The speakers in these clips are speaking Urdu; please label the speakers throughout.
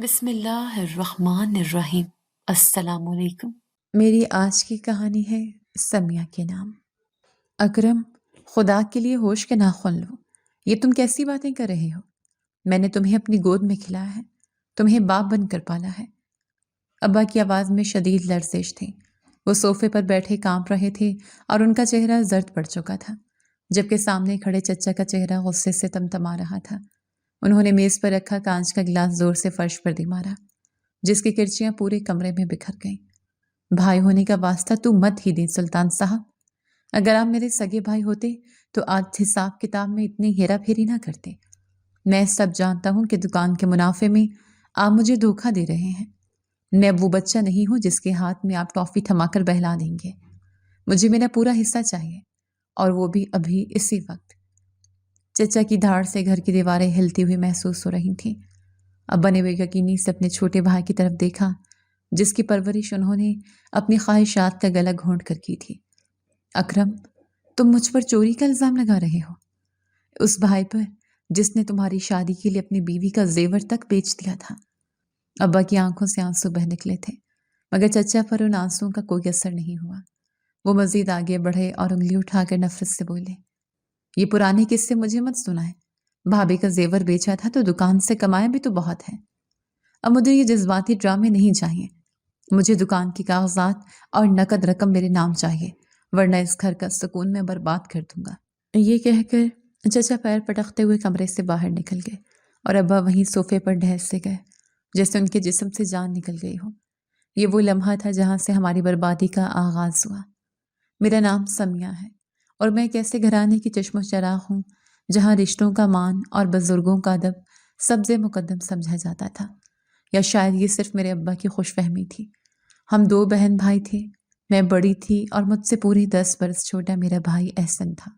Speaker 1: بسم اللہ الرحمن الرحیم۔ السلام علیکم۔
Speaker 2: میری آج کی کہانی ہے سمیہ کے نام۔ اکرم، خدا کے لیے ہوش کے ناخن لو، یہ تم کیسی باتیں کر رہے ہو؟ میں نے تمہیں اپنی گود میں کھلایا ہے، تمہیں باپ بن کر پالا ہے۔ ابا کی آواز میں شدید لرزش تھی۔ وہ صوفے پر بیٹھے کانپ رہے تھے اور ان کا چہرہ زرد پڑ چکا تھا، جبکہ سامنے کھڑے چچا کا چہرہ غصے سے تمتما رہا تھا۔ انہوں نے میز پر رکھا کانچ کا گلاس زور سے فرش پر دے مارا، جس کی کرچیاں پورے کمرے میں بکھر گئیں۔ بھائی ہونے کا واسطہ تو مت ہی دیں سلطان صاحب، اگر آپ میرے سگے بھائی ہوتے تو آج حساب کتاب میں اتنی ہیرا پھیری نہ کرتے۔ میں سب جانتا ہوں کہ دکان کے منافع میں آپ مجھے دھوکہ دے رہے ہیں۔ میں اب وہ بچہ نہیں ہوں جس کے ہاتھ میں آپ ٹافی تھما کر بہلا دیں گے۔ مجھے میرا پورا حصہ چاہیے، اور وہ بھی ابھی اسی وقت۔ چچا کی دھاڑ سے گھر کی دیواریں ہلتی ہوئی محسوس ہو رہی تھیں۔ ابا نے بے یقینی سے اپنے چھوٹے بھائی کی طرف دیکھا، جس کی پرورش انہوں نے اپنی خواہشات کا گلا گھونٹ کر کی تھی۔ اکرم، تم مجھ پر چوری کا الزام لگا رہے ہو، اس بھائی پر جس نے تمہاری شادی کے لیے اپنی بیوی کا زیور تک بیچ دیا تھا۔ ابا کی آنکھوں سے آنسو بہہ نکلے تھے، مگر چچا پر ان آنسوؤں کا کوئی اثر نہیں ہوا۔ وہ مزید آگے بڑھے اور انگلی اٹھا کر نفرت سے بولے، یہ پرانے قصے مجھے مت سنائے۔ بھابھی کا زیور بیچا تھا تو دکان سے کمایا بھی تو بہت ہے۔ اب مجھے یہ جذباتی ڈرامے نہیں چاہیے۔ مجھے دکان کی کاغذات اور نقد رقم میرے نام چاہیے، ورنہ اس گھر کا سکون میں برباد کر دوں گا۔ یہ کہہ کر چچا پیر پٹکتے ہوئے کمرے سے باہر نکل گئے، اور ابا وہیں صوفے پر ڈھہر سے گئے، جیسے ان کے جسم سے جان نکل گئی ہو۔ یہ وہ لمحہ تھا جہاں سے ہماری بربادی کا آغاز ہوا۔ میرا نام سمیہ ہے، اور میں ایک ایسے گھرانے کی چشم و چراغ ہوں جہاں رشتوں کا مان اور بزرگوں کا ادب سب سے مقدم سمجھا جاتا تھا، یا شاید یہ صرف میرے ابا کی خوش فہمی تھی۔ ہم 2 بہن بھائی تھے، میں بڑی تھی اور مجھ سے پوری 10 برس چھوٹا میرا بھائی احسن تھا،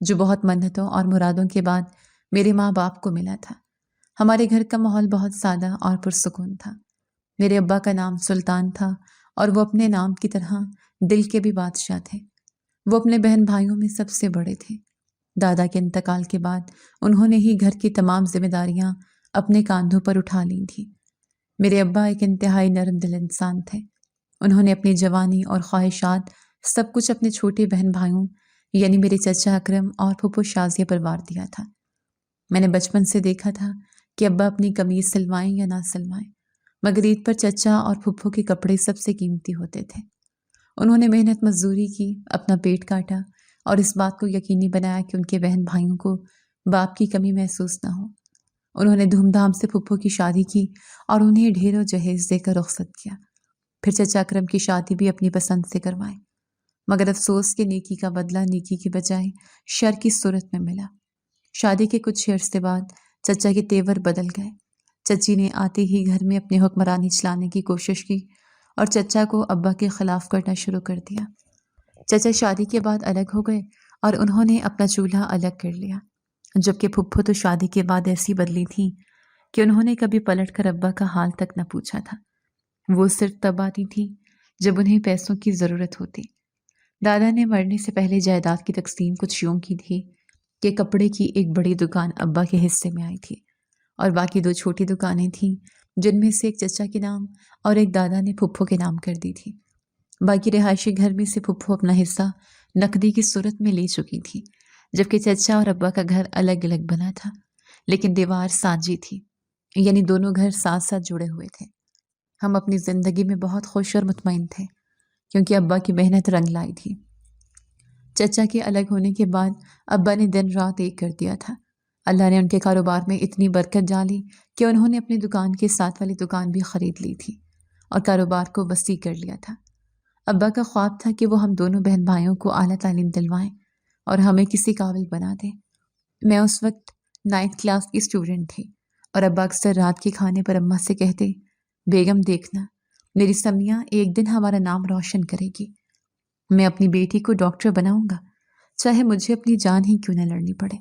Speaker 2: جو بہت منتوں اور مرادوں کے بعد میرے ماں باپ کو ملا تھا۔ ہمارے گھر کا ماحول بہت سادہ اور پرسکون تھا۔ میرے ابا کا نام سلطان تھا، اور وہ اپنے نام کی طرح دل کے بھی بادشاہ تھے۔ وہ اپنے بہن بھائیوں میں سب سے بڑے تھے۔ دادا کے انتقال کے بعد انہوں نے ہی گھر کی تمام ذمہ داریاں اپنے کاندھوں پر اٹھا لی تھیں۔ میرے ابا ایک انتہائی نرم دل انسان تھے۔ انہوں نے اپنی جوانی اور خواہشات سب کچھ اپنے چھوٹے بہن بھائیوں یعنی میرے چچا اکرم اور پھپھو شازیہ پر وار دیا تھا۔ میں نے بچپن سے دیکھا تھا کہ ابا اپنی قمیض سلوائیں یا نہ سلوائیں، مگر عید پر چچا اور پھپھو کے کپڑے سب سے قیمتی ہوتے تھے۔ انہوں نے محنت مزدوری کی، اپنا پیٹ کاٹا، اور اس بات کو یقینی بنایا کہ ان کے بہن بھائیوں کو باپ کی کمی محسوس نہ ہو۔ انہوں نے دھوم دھام سے پھپھو کی شادی کی اور انہیں ڈھیر و جہیز دے کر رخصت کیا۔ پھر چچا اکرم کی شادی بھی اپنی پسند سے کروائی، مگر افسوس کہ نیکی کا بدلہ نیکی کی بجائے شر کی صورت میں ملا۔ شادی کے کچھ عرصے بعد چچا کے تیور بدل گئے۔ چچی نے آتے ہی گھر میں اپنی حکمرانی چلانے کی کوشش کی اور چچا کو ابا کے خلاف کرنا شروع کر دیا۔ چچا شادی کے بعد الگ ہو گئے اور انہوں نے اپنا چولہا الگ کر لیا، جبکہ پھپھو تو شادی کے بعد ایسی بدلی تھی کہ انہوں نے کبھی پلٹ کر ابا کا حال تک نہ پوچھا تھا۔ وہ صرف تب آتی تھی جب انہیں پیسوں کی ضرورت ہوتی۔ دادا نے مرنے سے پہلے جائیداد کی تقسیم کچھ یوں کی تھی کہ کپڑے کی ایک بڑی دکان ابا کے حصے میں آئی تھی، اور باقی 2 چھوٹی دکانیں تھیں جن میں سے ایک چچا کے نام اور ایک دادا نے پھپھو کے نام کر دی تھی۔ باقی رہائشی گھر میں سے پھپھو اپنا حصہ نقدی کی صورت میں لے چکی تھی، جبکہ چچا اور ابا کا گھر الگ الگ بنا تھا، لیکن دیوار سانجی تھی، یعنی دونوں گھر ساتھ ساتھ جڑے ہوئے تھے۔ ہم اپنی زندگی میں بہت خوش اور مطمئن تھے، کیونکہ ابا کی محنت رنگ لائی تھی۔ چچا کے الگ ہونے کے بعد ابا نے دن رات ایک کر دیا تھا۔ اللہ نے ان کے کاروبار میں اتنی برکت ڈالی کہ انہوں نے اپنی دکان کے ساتھ والی دکان بھی خرید لی تھی اور کاروبار کو وسیع کر لیا تھا۔ ابا کا خواب تھا کہ وہ ہم دونوں بہن بھائیوں کو اعلیٰ تعلیم دلوائیں اور ہمیں کسی قابل بنا دیں۔ میں اس وقت 9th کلاس کی اسٹوڈنٹ تھی، اور ابا اکثر رات کے کھانے پر اماں سے کہتے، بیگم دیکھنا، میری سمیہ ایک دن ہمارا نام روشن کرے گی۔ میں اپنی بیٹی کو ڈاکٹر بناؤں گا، چاہے مجھے اپنی جان ہی کیوں نہ لڑنی پڑے۔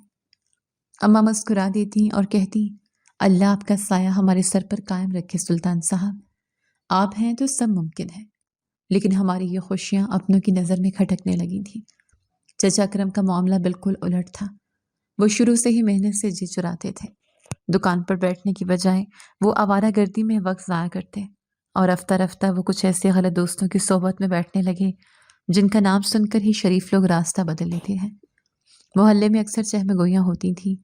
Speaker 2: اماں مسکرا دیتی اور کہتی، اللہ آپ کا سایہ ہمارے سر پر قائم رکھے سلطان صاحب، آپ ہیں تو سب ممکن ہے۔ لیکن ہماری یہ خوشیاں اپنوں کی نظر میں کھٹکنے لگی تھیں۔ چچا اکرم کا معاملہ بالکل الٹ تھا۔ وہ شروع سے ہی محنت سے جی چراتے تھے۔ دکان پر بیٹھنے کی بجائے وہ آوارہ گردی میں وقت ضائع کرتے اور رفتہ رفتہ وہ کچھ ایسے غلط دوستوں کی صحبت میں بیٹھنے لگے جن کا نام سن کر ہی شریف لوگ راستہ بدل لیتے ہیں۔ محلے میں اکثر چہم گوئیاں ہوتی تھیں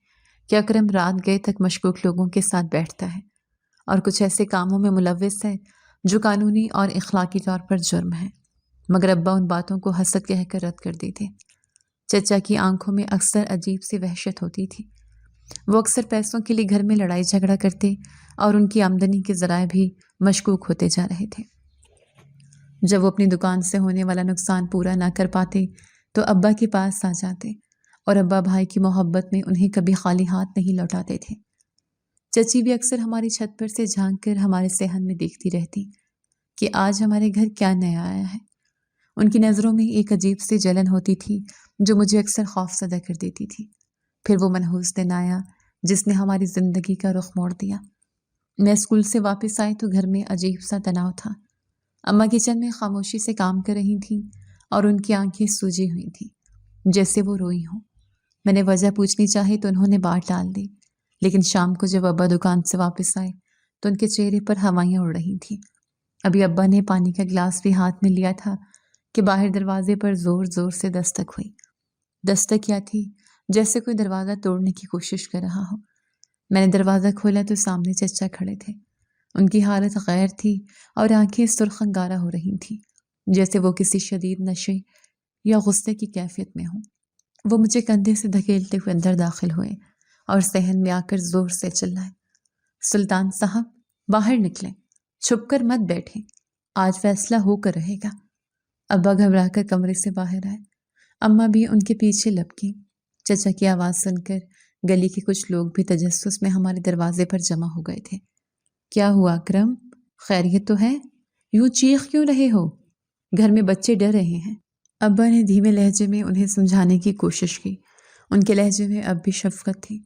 Speaker 2: کہ اکرم رات گئے تک مشکوک لوگوں کے ساتھ بیٹھتا ہے اور کچھ ایسے کاموں میں ملوث ہے جو قانونی اور اخلاقی طور پر جرم ہے، مگر ابا ان باتوں کو حسد کہہ کر رد کر دیتے۔ چچا کی آنکھوں میں اکثر عجیب سی وحشت ہوتی تھی۔ وہ اکثر پیسوں کے لیے گھر میں لڑائی جھگڑا کرتے اور ان کی آمدنی کے ذرائع بھی مشکوک ہوتے جا رہے تھے۔ جب وہ اپنی دکان سے ہونے والا نقصان پورا نہ کر پاتے تو ابا کے پاس آ جاتے اور ابا بھائی کی محبت میں انہیں کبھی خالی ہاتھ نہیں لوٹاتے تھے۔ چچی بھی اکثر ہماری چھت پر سے جھانک کر ہمارے صحن میں دیکھتی رہتی کہ آج ہمارے گھر کیا نیا آیا ہے۔ ان کی نظروں میں ایک عجیب سی جلن ہوتی تھی جو مجھے اکثر خوف زدہ کر دیتی تھی۔ پھر وہ منحوس دن آیا جس نے ہماری زندگی کا رخ موڑ دیا۔ میں اسکول سے واپس آئی تو گھر میں عجیب سا تناؤ تھا۔ اماں کچن میں خاموشی سے کام کر رہی تھیں اور ان کی آنکھیں سوجی ہوئی تھیں جیسے وہ روئی ہوں۔ میں نے وجہ پوچھنی چاہی تو انہوں نے بات ٹال دی، لیکن شام کو جب ابا دکان سے واپس آئے تو ان کے چہرے پر ہوائیاں اڑ رہی تھیں۔ ابھی ابا نے پانی کا گلاس بھی ہاتھ میں لیا تھا کہ باہر دروازے پر زور زور سے دستک ہوئی۔ دستک کیا تھی؟ جیسے کوئی دروازہ توڑنے کی کوشش کر رہا ہو۔ میں نے دروازہ کھولا تو سامنے چچا کھڑے تھے۔ ان کی حالت غیر تھی اور آنکھیں سرخ انگارہ ہو رہی تھیں جیسے وہ کسی شدید نشے یا غصے کی کیفیت میں ہوں۔ وہ مجھے کندھے سے دھکیلتے ہوئے اندر داخل ہوئے اور صحن میں آ کر زور سے چلائے، سلطان صاحب باہر نکلیں، چھپ کر مت بیٹھیں، آج فیصلہ ہو کر رہے گا۔ ابا گھبرا کر کمرے سے باہر آئے، اماں بھی ان کے پیچھے لپکی۔ چچا کی آواز سن کر گلی کے کچھ لوگ بھی تجسس میں ہمارے دروازے پر جمع ہو گئے تھے۔ کیا ہوا اکرم؟ خیریت تو ہے؟ یوں چیخ کیوں رہے ہو؟ گھر میں بچے ڈر رہے ہیں۔ ابا نے دھیمے لہجے میں انہیں سمجھانے کی کوشش کی۔ ان کے لہجے میں اب بھی شفقت تھی۔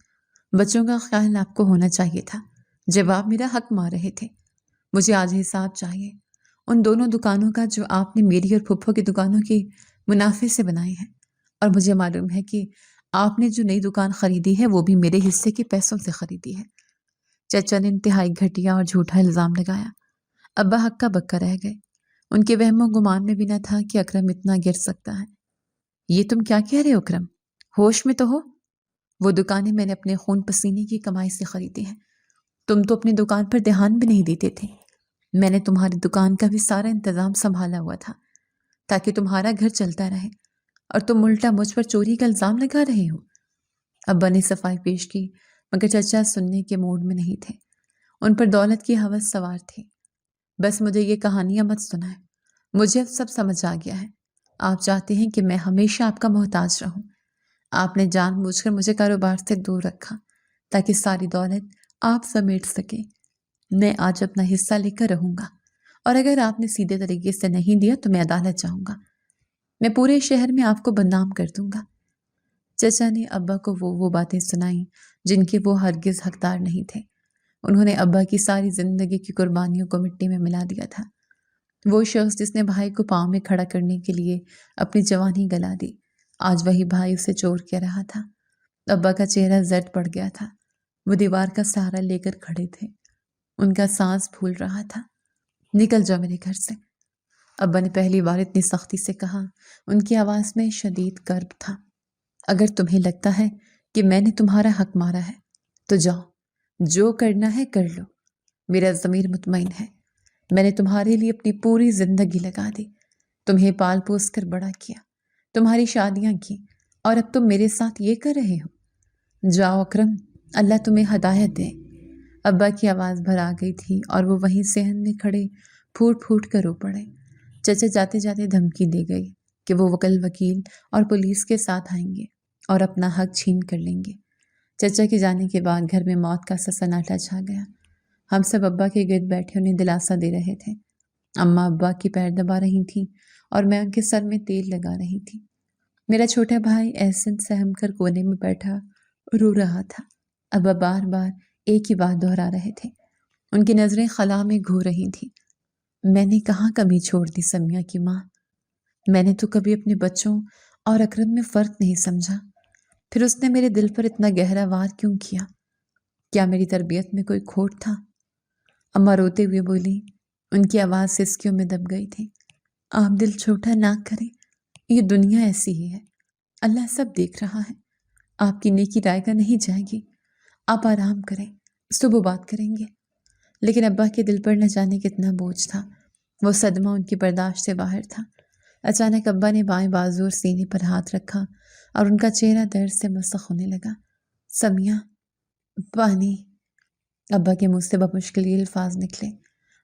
Speaker 2: بچوں کا خیال آپ کو ہونا چاہیے تھا جب آپ میرا حق مار رہے تھے۔ مجھے آج حساب چاہیے ان دونوں دکانوں کا جو آپ نے میری اور پھپھو کی دکانوں کی منافع سے بنائی ہے، اور مجھے معلوم ہے کہ آپ نے جو نئی دکان خریدی ہے وہ بھی میرے حصے کے پیسوں سے خریدی ہے۔ چچا نے انتہائی گھٹیا اور جھوٹا الزام لگایا۔ ابا ہکا بکا رہ گئے۔ ان کے وہم و گمان میں بھی نہ تھا کہ اکرم اتنا گر سکتا ہے۔ یہ تم کیا کہہ رہے ہو اکرم؟ ہوش میں تو ہو؟ وہ دکانیں میں نے اپنے خون پسینے کی کمائی سے خریدی ہیں۔ تم تو اپنی دکان پر دھیان بھی نہیں دیتے تھے۔ میں نے تمہاری دکان کا بھی سارا انتظام سنبھالا ہوا تھا تاکہ تمہارا گھر چلتا رہے، اور تم الٹا مجھ پر چوری کا الزام لگا رہے ہو۔ ابا نے صفائی پیش کی مگر چچا سننے کے موڈ میں نہیں تھے۔ ان پر دولت کی ہوس سوار تھی۔ بس مجھے یہ کہانیاں مت سنائیں، مجھے اب سب سمجھ آ گیا ہے۔ آپ چاہتے ہیں کہ میں ہمیشہ آپ کا محتاج رہوں۔ آپ نے جان بوجھ کر مجھے کاروبار سے دور رکھا تاکہ ساری دولت آپ سمیٹ سکیں۔ میں آج اپنا حصہ لے کر رہوں گا، اور اگر آپ نے سیدھے طریقے سے نہیں دیا تو میں عدالت جاؤں گا۔ میں پورے شہر میں آپ کو بدنام کر دوں گا۔ چچا نے ابا کو وہ باتیں سنائیں جن کے وہ ہرگز حقدار نہیں تھے۔ انہوں نے ابا کی ساری زندگی کی قربانیوں کو مٹی میں ملا دیا تھا۔ وہ شخص جس نے بھائی کو پاؤں میں کھڑا کرنے کے لیے اپنی جوانی گلا دی، آج وہی بھائی اسے چور کہہ رہا تھا۔ ابا کا چہرہ زرد پڑ گیا تھا۔ وہ دیوار کا سہارا لے کر کھڑے تھے۔ ان کا سانس پھول رہا تھا۔ نکل جاؤ میرے گھر سے، ابا نے پہلی بار اتنی سختی سے کہا۔ ان کی آواز میں شدید کرب تھا۔ اگر تمہیں لگتا ہے کہ میں نے تمہارا حق مارا ہے تو جاؤ، جو کرنا ہے کر لو۔ میرا ضمیر مطمئن ہے۔ میں نے تمہارے لیے اپنی پوری زندگی لگا دی، تمہیں پال پوس کر بڑا کیا، تمہاری شادیاں کی، اور اب تم میرے ساتھ یہ کر رہے ہو۔ جاؤ اکرم، اللہ تمہیں ہدایت دے۔ ابا کی آواز بھر آ گئی تھی اور وہ وہیں صحن میں کھڑے پھوٹ پھوٹ کر رو پڑے۔ چچا جاتے جاتے دھمکی دے گئی کہ وہ وکیل اور پولیس کے ساتھ آئیں گے اور اپنا حق چھین کر لیں گے۔ چچا کے جانے کے بعد گھر میں موت کا سا سناٹا چھا گیا۔ ہم سب ابا کے گرد بیٹھے انہیں دلاسا دے رہے تھے۔ اماں ابا کی پیر دبا رہی تھیں اور میں ان کے سر میں تیل لگا رہی تھی۔ میرا چھوٹا بھائی احسن سہم کر کونے میں بیٹھا رو رہا تھا۔ ابا بار بار ایک ہی بات دہرا رہے تھے۔ ان کی نظریں خلا میں گھو رہی تھیں۔ میں نے کہاں کمی چھوڑ دی سمیہ کی ماں؟ میں نے تو کبھی اپنے بچوں اور اکرم میں فرق نہیں سمجھا۔ پھر اس نے میرے دل پر اتنا گہرا وار کیوں کیا؟ کیا میری تربیت میں کوئی کھوٹ تھا؟ اماں روتے ہوئے بولی، ان کی آواز سسکیوں میں دب گئی تھی۔ آپ دل چھوٹا نہ کریں، یہ دنیا ایسی ہی ہے، اللہ سب دیکھ رہا ہے، آپ کی نیکی رائے گا نہیں جائے گی، آپ آرام کریں، صبح بات کریں گے۔ لیکن ابا کے دل پر نہ جانے کتنا بوجھ تھا، وہ صدمہ ان کی برداشت سے باہر تھا۔ اچانک ابا نے بائیں بازو اور سینے پر ہاتھ رکھا اور ان کا چہرہ درد سے مسخ ہونے لگا۔ سمیہ، پانی۔ ابا کے منہ سے بمشکل یہ الفاظ نکلے،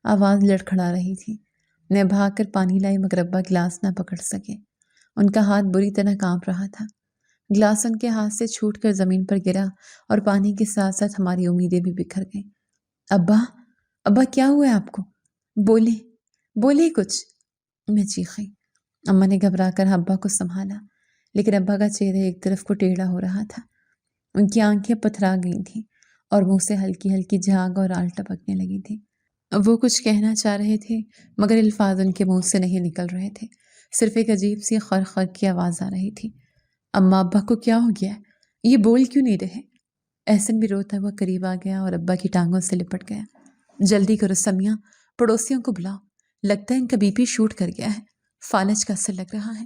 Speaker 2: آواز لڑکھڑا رہی تھی۔ میں بھاگ کر پانی لائی مگر ابا گلاس نہ پکڑ سکے، ان کا ہاتھ بری طرح کانپ رہا تھا۔ گلاس ان کے ہاتھ سے چھوٹ کر زمین پر گرا اور پانی کے ساتھ ساتھ ہماری امیدیں بھی بکھر گئیں۔ ابا کیا ہوا ہے آپ کو؟ بولے کچھ، میں چیخی۔ اماں نے گھبرا کر ابا کو سنبھالا، لیکن ابا کا چہرہ ایک طرف کو ٹیڑھا ہو رہا تھا، ان کی آنکھیں پتھرا گئی تھیں اور منہ سے ہلکی ہلکی جھاگ اور آل ٹپکنے لگی تھی۔ وہ کچھ کہنا چاہ رہے تھے مگر الفاظ ان کے منہ سے نہیں نکل رہے تھے، صرف ایک عجیب سی خر خر کی آواز آ رہی تھی۔ اماں، ابا کو کیا ہو گیا ہے؟ یہ بول کیوں نہیں رہے؟ احسن بھی روتا ہوا قریب آ گیا اور ابا کی ٹانگوں سے لپٹ گیا۔ جلدی کرو سمیہ، پڑوسیوں کو بلاؤ، لگتا ہے ان کا بی پی شوٹ کر گیا ہے، فالج کا اثر لگ رہا ہے۔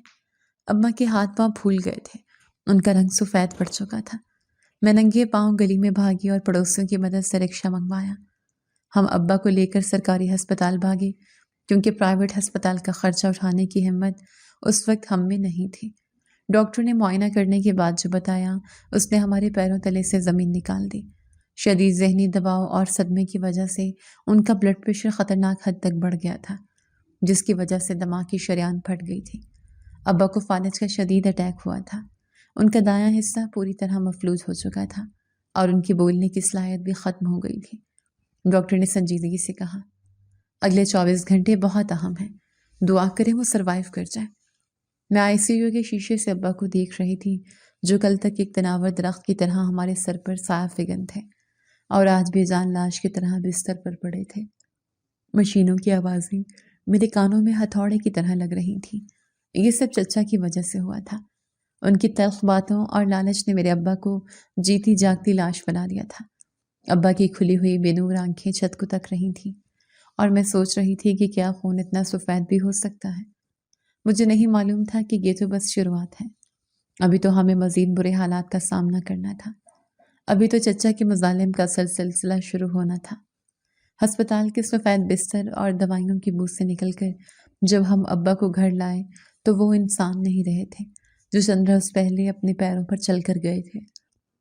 Speaker 2: اماں کے ہاتھ پاؤں پھول گئے تھے، ان کا رنگ سفید پڑ چکا تھا۔ میں ننگے پاؤں گلی میں بھاگی اور پڑوسیوں کی مدد سے رکشہ منگوایا۔ ہم ابا کو لے کر سرکاری ہسپتال بھاگے کیونکہ پرائیویٹ ہسپتال کا خرچہ اٹھانے کی ہمت اس وقت ہم میں نہیں تھی۔ ڈاکٹر نے معائنہ کرنے کے بعد جو بتایا اس نے ہمارے پیروں تلے سے زمین نکال دی۔ شدید ذہنی دباؤ اور صدمے کی وجہ سے ان کا بلڈ پریشر خطرناک حد تک بڑھ گیا تھا، جس کی وجہ سے دماغ کی شریان پھٹ گئی تھی۔ ابا کو فالج کا شدید اٹیک ہوا تھا، ان کا دایاں حصہ پوری طرح مفلوج ہو چکا تھا اور ان کی بولنے کی صلاحیت بھی ختم ہو گئی تھی۔ ڈاکٹر نے سنجیدگی سے کہا، اگلے 24 گھنٹے بہت اہم ہیں، دعا کریں وہ سروائیو کر جائے۔ میں آئی سی یو کے شیشے سے ابا کو دیکھ رہی تھی جو کل تک ایک تناور درخت کی طرح ہمارے سر پر سایہ فگن تھے اور آج بے جان لاش کی طرح بستر پر پڑے تھے۔ مشینوں کی آوازیں میرے کانوں میں ہتھوڑے کی طرح لگ رہی تھیں۔ یہ سب چچا کی وجہ سے ہوا تھا، ان کی تلخ باتوں اور لالچ نے میرے ابا کو جیتی جاگتی لاش بنا دیا تھا۔ ابا کی کھلی ہوئی بے نور آنکھیں چھت کو تک رہی تھیں اور میں سوچ رہی تھی کہ کیا خون اتنا سفید بھی ہو سکتا ہے۔ مجھے نہیں معلوم تھا کہ یہ تو بس شروعات ہے، ابھی تو ہمیں مزید برے حالات کا سامنا کرنا تھا، ابھی تو چچا کے مظالم کا سلسلہ شروع ہونا تھا۔ ہسپتال کے سفید بستر اور دوائیوں کی بو سے نکل کر جب ہم ابا کو گھر لائے تو وہ انسان نہیں رہے تھے جو چند روز پہلے اپنے پیروں پر چل کر گئے تھے۔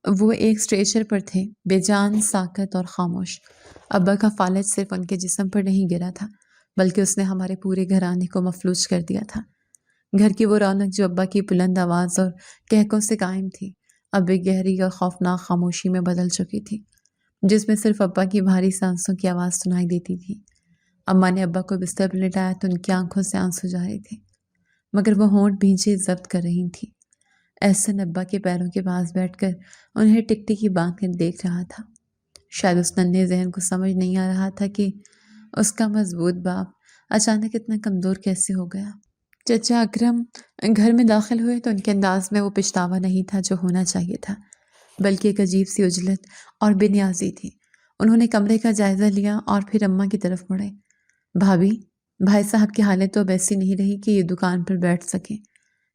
Speaker 2: وہ ایک اسٹریچر پر تھے، بے جان، ساکت اور خاموش۔ ابا کا فالج صرف ان کے جسم پر نہیں گرا تھا بلکہ اس نے ہمارے پورے گھرانے کو مفلوج کر دیا تھا۔ گھر کی وہ رونق جو ابا کی بلند آواز اور کہکوں سے قائم تھی اب ایک گہری اور خوفناک خاموشی میں بدل چکی تھی، جس میں صرف ابا کی بھاری سانسوں کی آواز سنائی دیتی تھی۔ اماں نے ابا کو بستر پر لٹایا تو ان کی آنکھوں سے آنسو جاری تھے مگر وہ ہونٹ بھینچے ضبط کر رہی تھی۔ احسن ابا کے پیروں کے پاس بیٹھ کر انہیں ٹکٹکی باندھ کر دیکھ رہا تھا۔ شاید اس ننھے ذہن کو سمجھ نہیں آ رہا تھا کہ اس کا مضبوط باپ اچانک اتنا کمزور کیسے ہو گیا۔ چچا اکرم گھر میں داخل ہوئے تو ان کے انداز میں وہ پچھتاوا نہیں تھا جو ہونا چاہیے تھا، بلکہ ایک عجیب سی عجلت اور بے نیازی تھی۔ انہوں نے کمرے کا جائزہ لیا اور پھر اماں کی طرف مڑے۔ بھابھی، بھائی صاحب کی حالت تو اب ایسی نہیں رہی کہ یہ دکان پر بیٹھ سکیں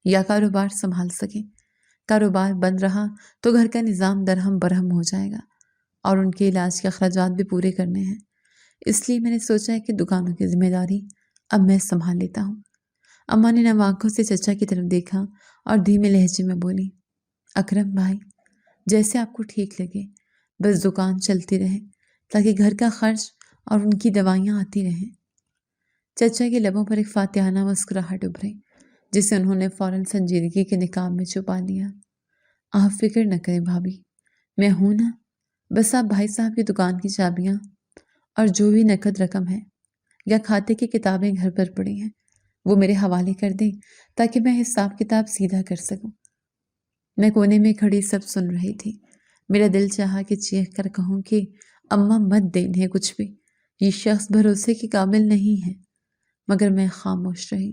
Speaker 2: یا کاروبار سنبھال سکیں۔ کاروبار بند رہا تو گھر کا نظام درہم برہم ہو جائے گا اور ان کے علاج کے اخراجات بھی پورے کرنے ہیں، اس لیے میں نے سوچا ہے کہ دکانوں کی ذمہ داری اب میں سنبھال لیتا ہوں۔ اماں نے نم آنکھوں سے چچا کی طرف دیکھا اور دھیمے لہجے میں بولی، اکرم بھائی، جیسے آپ کو ٹھیک لگے، بس دکان چلتی رہے تاکہ گھر کا خرچ اور ان کی دوائیاں آتی رہیں۔ چچا کے لبوں پر ایک فاتحانہ مسکراہٹ ابھری جسے انہوں نے فوراً سنجیدگی کے نقاب میں چھپا لیا۔ آپ فکر نہ کریں بھابھی، میں ہوں نا، بس آپ بھائی صاحب کی دکان کی چابیاں اور جو بھی نقد رقم ہے یا کھاتے کی کتابیں گھر پر پڑی ہیں وہ میرے حوالے کر دیں تاکہ میں حساب کتاب سیدھا کر سکوں۔ میں کونے میں کھڑی سب سن رہی تھی۔ میرا دل چاہا کہ چیخ کر کہوں کہ اماں مت دیں انہیں کچھ بھی، یہ شخص بھروسے کے قابل نہیں ہے، مگر میں خاموش رہی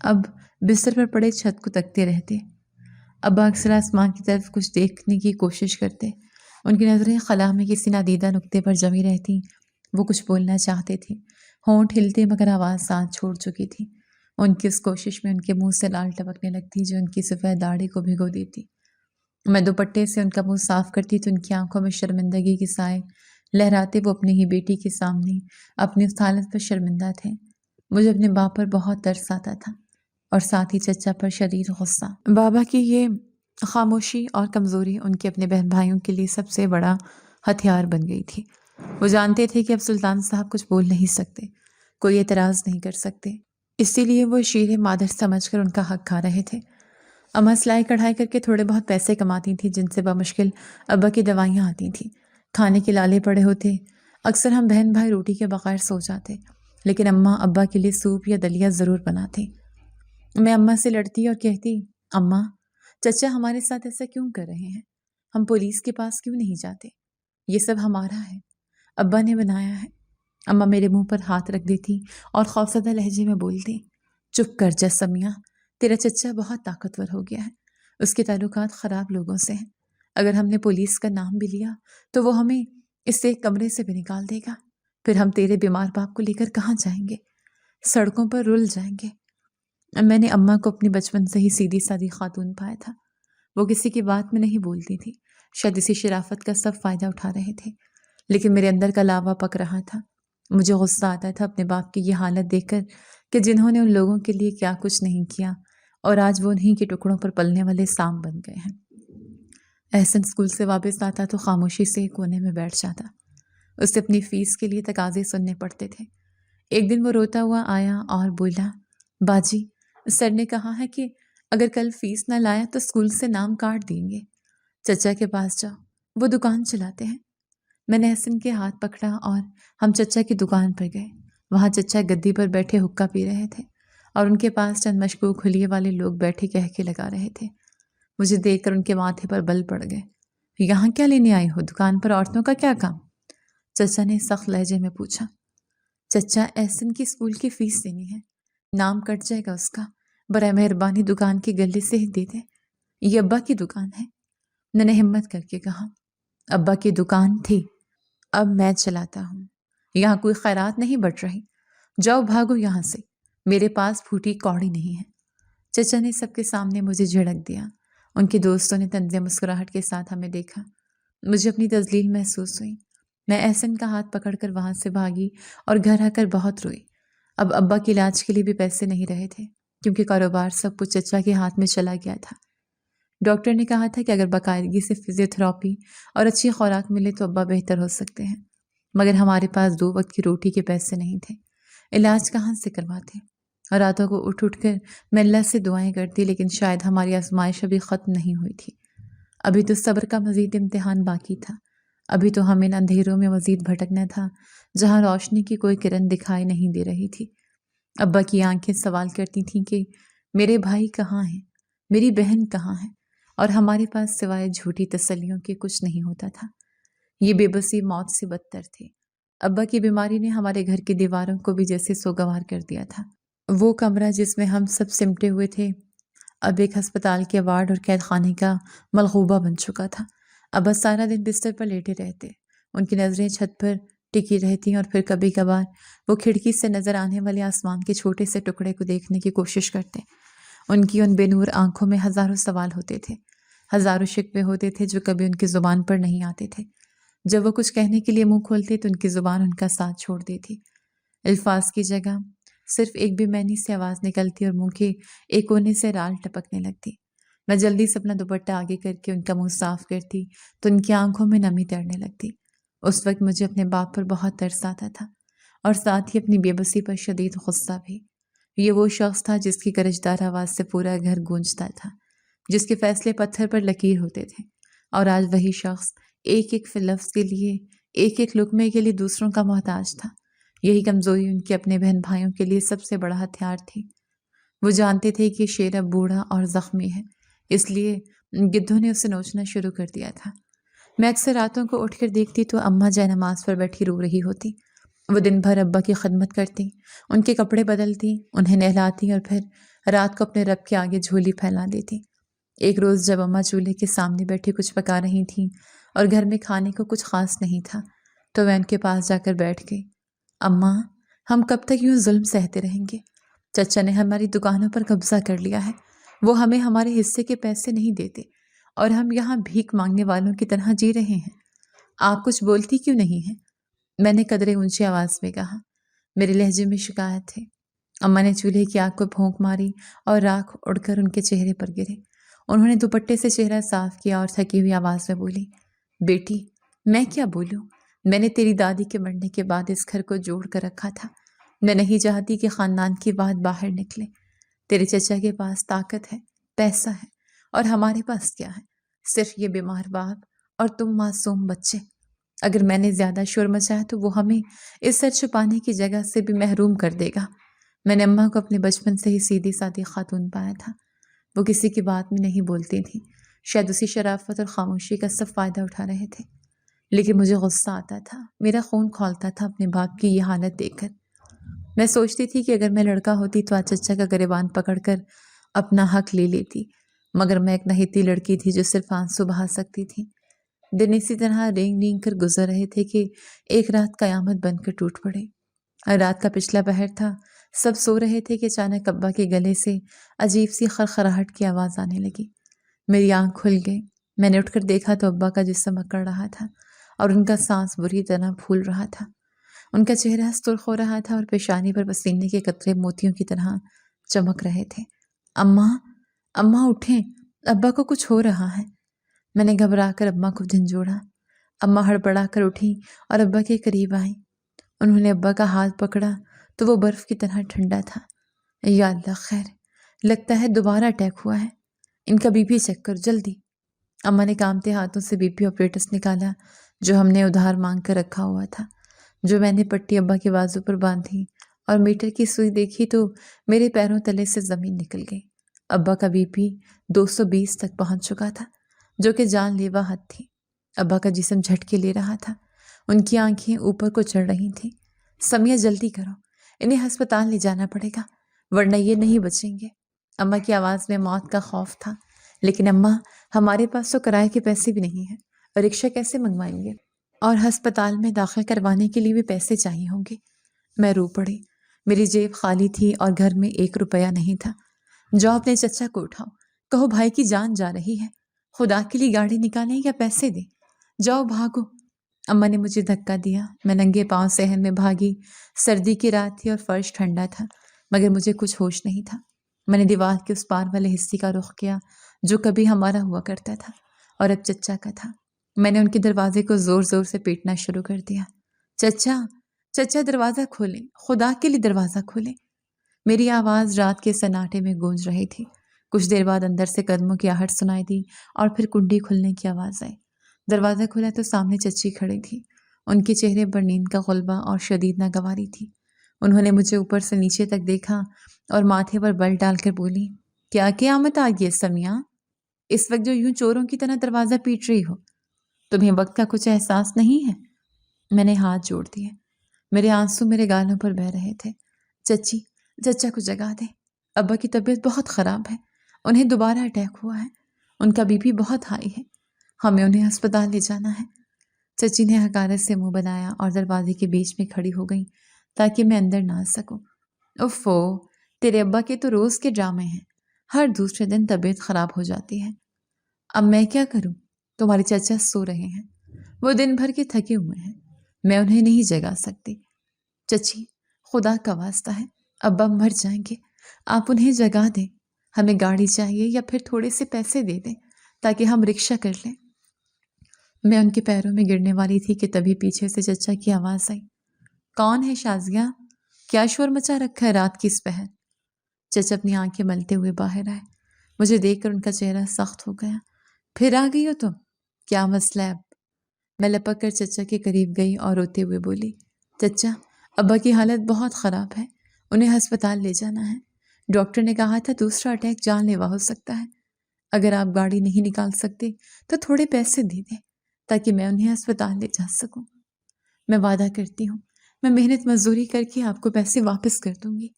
Speaker 2: اب بستر پر پڑے چھت کو تکتے رہتے۔ ابا اکثر آسمان کی طرف کچھ دیکھنے کی کوشش کرتے۔ ان کی نظریں خلا میں کسی نادیدہ نقطے پر جمی رہتی۔ وہ کچھ بولنا چاہتے تھے، ہونٹ ہلتے مگر آواز سانس چھوڑ چکی تھی۔ ان کی اس کوشش میں ان کے منہ سے لال ٹپکنے لگتی جو ان کی سفید داڑھی کو بھگو دیتی۔ میں دوپٹے سے ان کا منہ صاف کرتی تو ان کی آنکھوں میں شرمندگی کے سائے لہراتے۔ وہ اپنی ہی بیٹی کے سامنے اپنی اس حالت پر شرمندہ تھے۔ مجھے اپنے باپ پر بہت ترس آتا تھا اور ساتھ ہی چچا پر شدید غصہ۔ بابا کی یہ خاموشی اور کمزوری ان کے اپنے بہن بھائیوں کے لیے سب سے بڑا ہتھیار بن گئی تھی۔ وہ جانتے تھے کہ اب سلطان صاحب کچھ بول نہیں سکتے، کوئی اعتراض نہیں کر سکتے، اسی لیے وہ شیر مادر سمجھ کر ان کا حق کھا رہے تھے۔ اماں سلائی کڑھائی کر کے تھوڑے بہت پیسے کماتی تھیں جن سے بمشکل ابا کی دوائیاں آتی تھیں۔ کھانے کے لالے پڑے ہوتے، اکثر ہم بہن بھائی روٹی کے بغیر سو جاتے، لیکن اماں ابا کے لیے سوپ یا دلیا ضرور بناتی۔ میں اماں سے لڑتی اور کہتی، اماں چچا ہمارے ساتھ ایسا کیوں کر رہے ہیں؟ ہم پولیس کے پاس کیوں نہیں جاتے؟ یہ سب ہمارا ہے، ابا نے بنایا ہے۔ اماں میرے منہ پر ہاتھ رکھ دیتی اور خوفزدہ لہجے میں بولتی، چپ کر جا سمیہ، تیرا چچا بہت طاقتور ہو گیا ہے، اس کے تعلقات خراب لوگوں سے ہیں۔ اگر ہم نے پولیس کا نام بھی لیا تو وہ ہمیں اس سے کمرے سے بھی نکال دے گا، پھر ہم تیرے بیمار باپ کو لے کر کہاں جائیں گے؟ سڑکوں پر رل جائیں گے۔ میں نے اماں کو اپنی بچپن سے ہی سیدھی سادی خاتون پایا تھا۔ وہ کسی کی بات میں نہیں بولتی تھی، شاید اسی شرافت کا سب فائدہ اٹھا رہے تھے، لیکن میرے اندر کا لاوا پک رہا تھا۔ مجھے غصہ آتا تھا اپنے باپ کی یہ حالت دیکھ کر کہ جنہوں نے ان لوگوں کے لیے کیا کچھ نہیں کیا اور آج وہ انہی کے ٹکڑوں پر پلنے والے سانپ بن گئے ہیں۔ احسن اسکول سے واپس آتا تو خاموشی سے ایک کونے میں بیٹھ جاتا۔ اسے اپنی فیس کے لیے تقاضے سننے پڑتے تھے۔ ایک دن وہ روتا ہوا آیا اور بولا، باجی سر نے کہا ہے کہ اگر کل فیس نہ لایا تو اسکول سے نام کاٹ دیں گے۔ چچا کے پاس جاؤ، وہ دکان چلاتے ہیں۔ میں نے احسن کے ہاتھ پکڑا اور ہم چچا کی دکان پر گئے۔ وہاں چچا گدی پر بیٹھے حقہ پی رہے تھے اور ان کے پاس چند مشکوک حلیے والے لوگ بیٹھے کہہ کے لگا رہے تھے۔ مجھے دیکھ کر ان کے ماتھے پر بل پڑ گئے۔ یہاں کیا لینے آئی ہو؟ دکان پر عورتوں کا کیا کام؟ چچا نے سخت لہجے میں پوچھا۔ چچا احسن کی اسکول کی فیس دینی ہے، نام کٹ جائے گا اس کا، برائے مہربانی دکان کے گلے سے ہی دے دے، یہ ابا کی دکان ہے۔ میں نے ہمت کر کے کہا، ابا کی دکان تھی، اب میں چلاتا ہوں، یہاں کوئی خیرات نہیں بٹ رہی، جاؤ بھاگو یہاں سے، میرے پاس پھوٹی کوڑی نہیں ہے۔ چچا نے سب کے سامنے مجھے جھڑک دیا۔ ان کے دوستوں نے طنز مسکراہٹ کے ساتھ ہمیں دیکھا۔ مجھے اپنی تذلیل محسوس ہوئی۔ میں احسن کا ہاتھ پکڑ کر وہاں سے بھاگی اور گھر آ کر بہت روئی۔ اب ابا کے علاج کے لیے بھی پیسے نہیں رہے تھے کیونکہ کاروبار سب کچھ چچا کے ہاتھ میں چلا گیا تھا۔ ڈاکٹر نے کہا تھا کہ اگر باقاعدگی سے فزیوتھراپی اور اچھی خوراک ملے تو ابا بہتر ہو سکتے ہیں، مگر ہمارے پاس 2 وقت کی روٹی کے پیسے نہیں تھے، علاج کہاں سے کرواتے؟ راتوں کو اٹھ اٹھ کر میں اللہ سے دعائیں کرتی، لیکن شاید ہماری آزمائش ابھی ختم نہیں ہوئی تھی۔ ابھی تو صبر کا مزید امتحان باقی تھا۔ ابھی تو ہمیں ان اندھیروں میں مزید بھٹکنا تھا جہاں روشنی کی کوئی کرن دکھائی نہیں دے رہی تھی۔ ابا کی آنکھیں سوال کرتی تھیں کہ میرے بھائی کہاں ہیں، میری بہن کہاں ہے، اور ہمارے پاس سوائے جھوٹی تسلیوں کے کچھ نہیں ہوتا تھا۔ یہ بے بسی موت سے بدتر تھی۔ ابا کی بیماری نے ہمارے گھر کی دیواروں کو بھی جیسے سوگوار کر دیا تھا۔ وہ کمرہ جس میں ہم سب سمٹے ہوئے تھے اب ایک ہسپتال کے وارڈ اور قید خانے کا ملغوبہ بن چکا تھا۔ ابا سارا دن بستر پر لیٹے رہتے، ان کی نظریں چھت پر ٹکی رہتی اور پھر کبھی کبھار وہ کھڑکی سے نظر آنے والے آسمان کے چھوٹے سے ٹکڑے کو دیکھنے کی کوشش کرتے۔ ان کی ان بے نور آنکھوں میں ہزاروں سوال ہوتے تھے، ہزاروں شکوے ہوتے تھے جو کبھی ان کی زبان پر نہیں آتے تھے۔ جب وہ کچھ کہنے کے لیے منہ کھولتے تو ان کی زبان ان کا ساتھ چھوڑ دیتی۔ الفاظ کی جگہ صرف ایک بے معنی سی آواز نکلتی اور منہ کے ایک کونے سے رال ٹپکنے لگتی۔ میں جلدی سے اپنا دوپٹہ آگے کر کے ان کا منہ صاف کرتی تو ان کی آنکھوں میں نمی تیرنے لگتی۔ اس وقت مجھے اپنے باپ پر بہت ترس آتا تھا اور ساتھ ہی اپنی بے بسی پر شدید غصہ بھی۔ یہ وہ شخص تھا جس کی گرجدار آواز سے پورا گھر گونجتا تھا، جس کے فیصلے پتھر پر لکیر ہوتے تھے، اور آج وہی شخص ایک ایک لفظ کے لیے، ایک ایک لقمے کے لیے دوسروں کا محتاج تھا۔ یہی کمزوری ان کے اپنے بہن بھائیوں کے لیے سب سے بڑا ہتھیار تھی۔ وہ جانتے تھے کہ شیر اب بوڑھا اور زخمی ہے، اس لیے گدھوں نے اسے نوچنا شروع کر دیا تھا۔ میں اکثر راتوں کو اٹھ کر دیکھتی تو اماں جے نماز پر بیٹھی رو رہی ہوتی۔ وہ دن بھر ابا کی خدمت کرتی، ان کے کپڑے بدلتی، انہیں نہلاتی اور پھر رات کو اپنے رب کے آگے جھولی پھیلا دیتی۔ ایک روز جب اماں چولہے کے سامنے بیٹھی کچھ پکا رہی تھیں اور گھر میں کھانے کو کچھ خاص نہیں تھا تو میں ان کے پاس جا کر بیٹھ گئی۔ اماں، ہم کب تک یوں ظلم سہتے رہیں گے؟ چچا نے ہماری دکانوں پر قبضہ کر لیا ہے، وہ ہمیں ہمارے حصے کے پیسے نہیں دیتے اور ہم یہاں بھیک مانگنے والوں کی طرح جی رہے ہیں۔ آپ کچھ بولتی کیوں نہیں ہیں؟ میں نے قدرے اونچی آواز میں کہا۔ میرے لہجے میں شکایت تھی۔ اماں نے چولہے کی آگ کو پھونک ماری اور راکھ اڑ کر ان کے چہرے پر گرے۔ انہوں نے دوپٹے سے چہرہ صاف کیا اور تھکی ہوئی آواز میں بولی، بیٹی، میں کیا بولوں؟ میں نے تیری دادی کے مرنے کے بعد اس گھر کو جوڑ کر رکھا تھا۔ میں نہیں چاہتی کہ خاندان کی بات باہر نکلے۔ تیرے چچا کے پاس طاقت ہے، پیسہ ہے، اور ہمارے پاس کیا ہے؟ صرف یہ بیمار باپ اور تم معصوم بچے۔ اگر میں نے زیادہ شور مچایا تو وہ ہمیں اس سر چھپانے کی جگہ سے بھی محروم کر دے گا۔ میں نے اماں کو اپنے بچپن سے ہی سیدھی سادی خاتون پایا تھا۔ وہ کسی کی بات میں نہیں بولتی تھی، شاید اسی شرافت اور خاموشی کا سب فائدہ اٹھا رہے تھے، لیکن مجھے غصہ آتا تھا، میرا خون کھولتا تھا اپنے باپ کی یہ حالت دیکھ کر۔ میں سوچتی تھی کہ اگر میں لڑکا ہوتی تو آج چچا کا گریبان پکڑ کر اپنا حق لے لیتی، مگر میں ایک نہیتی لڑکی تھی جو صرف آنسو بہا سکتی تھی۔ دن اسی طرح رینگ رینگ کر گزر رہے تھے کہ ایک رات قیامت بن کر ٹوٹ پڑے۔ رات کا پچھلا پہر تھا، سب سو رہے تھے کہ اچانک ابا کے گلے سے عجیب سی خرخراہٹ کی آواز آنے لگی۔ میری آنکھ کھل گئی۔ میں نے اٹھ کر دیکھا تو ابا کا جسم اکڑ رہا تھا اور ان کا سانس بری طرح پھول رہا تھا۔ ان کا چہرہ سرخ ہو رہا تھا اور پیشانی پر پسینے کے قطرے موتیوں کی طرح چمک رہے تھے۔ اماں، اماں اٹھیں، ابا کو کچھ ہو رہا ہے۔ میں نے گھبرا کر ابا کو جھنجھوڑا۔ اماں ہڑبڑا کر اٹھی اور ابا کے قریب آئیں۔ انہوں نے ابا کا ہاتھ پکڑا تو وہ برف کی طرح ٹھنڈا تھا۔ یا اللہ خیر، لگتا ہے دوبارہ اٹیک ہوا ہے، ان کا بی پی چیک کر جلدی۔ اماں نے کانپتے ہاتھوں سے بی پی آپریٹس نکالا جو ہم نے ادھار مانگ کر رکھا ہوا تھا۔ جو میں نے پٹی ابا کے بازو پر باندھی اور میٹر کی سوئی دیکھی تو میرے پیروں تلے سے زمین نکل گئی۔ ابا کا بی پی 220 تک پہنچ چکا تھا، جو کہ جان لیوا حد تھی۔ ابا کا جسم جھٹکے لے رہا تھا، ان کی آنکھیں اوپر کو چڑھ رہی تھیں۔ سمیہ جلدی کرو، انہیں ہسپتال لے جانا پڑے گا ورنہ یہ نہیں بچیں گے۔ اماں کی آواز میں موت کا خوف تھا۔ لیکن اماں، ہمارے پاس تو کرائے کے پیسے بھی نہیں ہیں، اور رکشہ کیسے منگوائیں گے؟ اور ہسپتال میں داخل کروانے کے لیے بھی پیسے چاہیے ہوں گے۔ میں رو پڑی۔ میری جیب خالی تھی اور گھر میں 1 روپیہ نہیں تھا۔ جاؤ اپنے چچا کو اٹھاؤ، کہو بھائی کی جان جا رہی ہے، خدا کے لیے گاڑی نکالیں یا پیسے دیں، جاؤ بھاگو۔ اماں نے مجھے دھکا دیا۔ میں ننگے پاؤں صحن میں بھاگی۔ سردی کی رات تھی اور فرش ٹھنڈا تھا، مگر مجھے کچھ ہوش نہیں تھا۔ میں نے دیوار کے اس پار والے حصے کا رخ کیا جو کبھی ہمارا ہوا کرتا تھا اور اب چچا کا تھا۔ میں نے ان کے دروازے کو زور زور سے پیٹنا شروع کر دیا۔ چچا، چچا دروازہ کھولیں، خدا کے لیے دروازہ کھولیں۔ میری آواز رات کے سناٹے میں گونج رہی تھی۔ کچھ دیر بعد اندر سے قدموں کی آہٹ سنائی دی اور پھر کنڈی کھلنے کی آواز آئی۔ دروازہ کھلا تو سامنے چچی کھڑی تھی۔ ان کے چہرے پر نیند کا غلبہ اور شدید ناگواری تھی۔ انہوں نے مجھے اوپر سے نیچے تک دیکھا اور ماتھے پر بل ڈال کر بولی، کیا قیامت آ گئی ہے سمیہ؟ اس وقت جو یوں چوروں کی طرح دروازہ پیٹ رہی ہو، تمہیں وقت کا کچھ احساس نہیں ہے؟ میں نے ہاتھ جوڑ دیے۔ میرے آنسو میرے گالوں پر بہہ رہے تھے۔ چچی، چچا کو جگا دے، ابا کی طبیعت بہت خراب ہے، انہیں دوبارہ اٹیک ہوا ہے، ان کا بی پی بہت ہائی ہے، ہمیں انہیں ہسپتال لے جانا ہے۔ چچی نے حقارت سے منہ بنایا اور دروازے کے بیچ میں کھڑی ہو گئی تاکہ میں اندر نہ آ سکوں۔ اوفو، تیرے ابا کے تو روز کے ڈرامے ہیں، ہر دوسرے دن طبیعت خراب ہو جاتی ہے۔ اب میں کیا کروں؟ تمہارے چچا سو رہے ہیں، وہ دن بھر کے تھکے ہوئے ہیں، میں انہیں نہیں جگا سکتی۔ چچی، خدا کا واسطہ ہے، ابا مر جائیں گے، آپ انہیں جگا دیں، ہمیں گاڑی چاہیے یا پھر تھوڑے سے پیسے دے دیں تاکہ ہم رکشہ کر لیں۔ میں ان کے پیروں میں گرنے والی تھی کہ تبھی پیچھے سے چچا کی آواز آئی، کون ہے شازیہ؟ کیا شور مچا رکھا ہے رات کی اس پہر؟ چچا اپنی آنکھیں ملتے ہوئے باہر آئے۔ مجھے دیکھ کر ان کا چہرہ سخت ہو گیا۔ پھر آ گئی ہو تم؟ کیا مسئلہ ہے اب؟ میں لپک کر چچا کے قریب گئی اور روتے ہوئے بولی، چچا، ابا کی حالت بہت خراب ہے، انہیں ہسپتال لے جانا ہے، ڈاکٹر نے کہا تھا دوسرا اٹیک جان لیوا ہو سکتا ہے، اگر آپ گاڑی نہیں نکال سکتے تو تھوڑے پیسے دے دیں تاکہ میں انہیں ہسپتال لے جا سکوں۔ میں وعدہ کرتی ہوں، میں محنت مزدوری کر کے آپ کو پیسے واپس کر دوں گی۔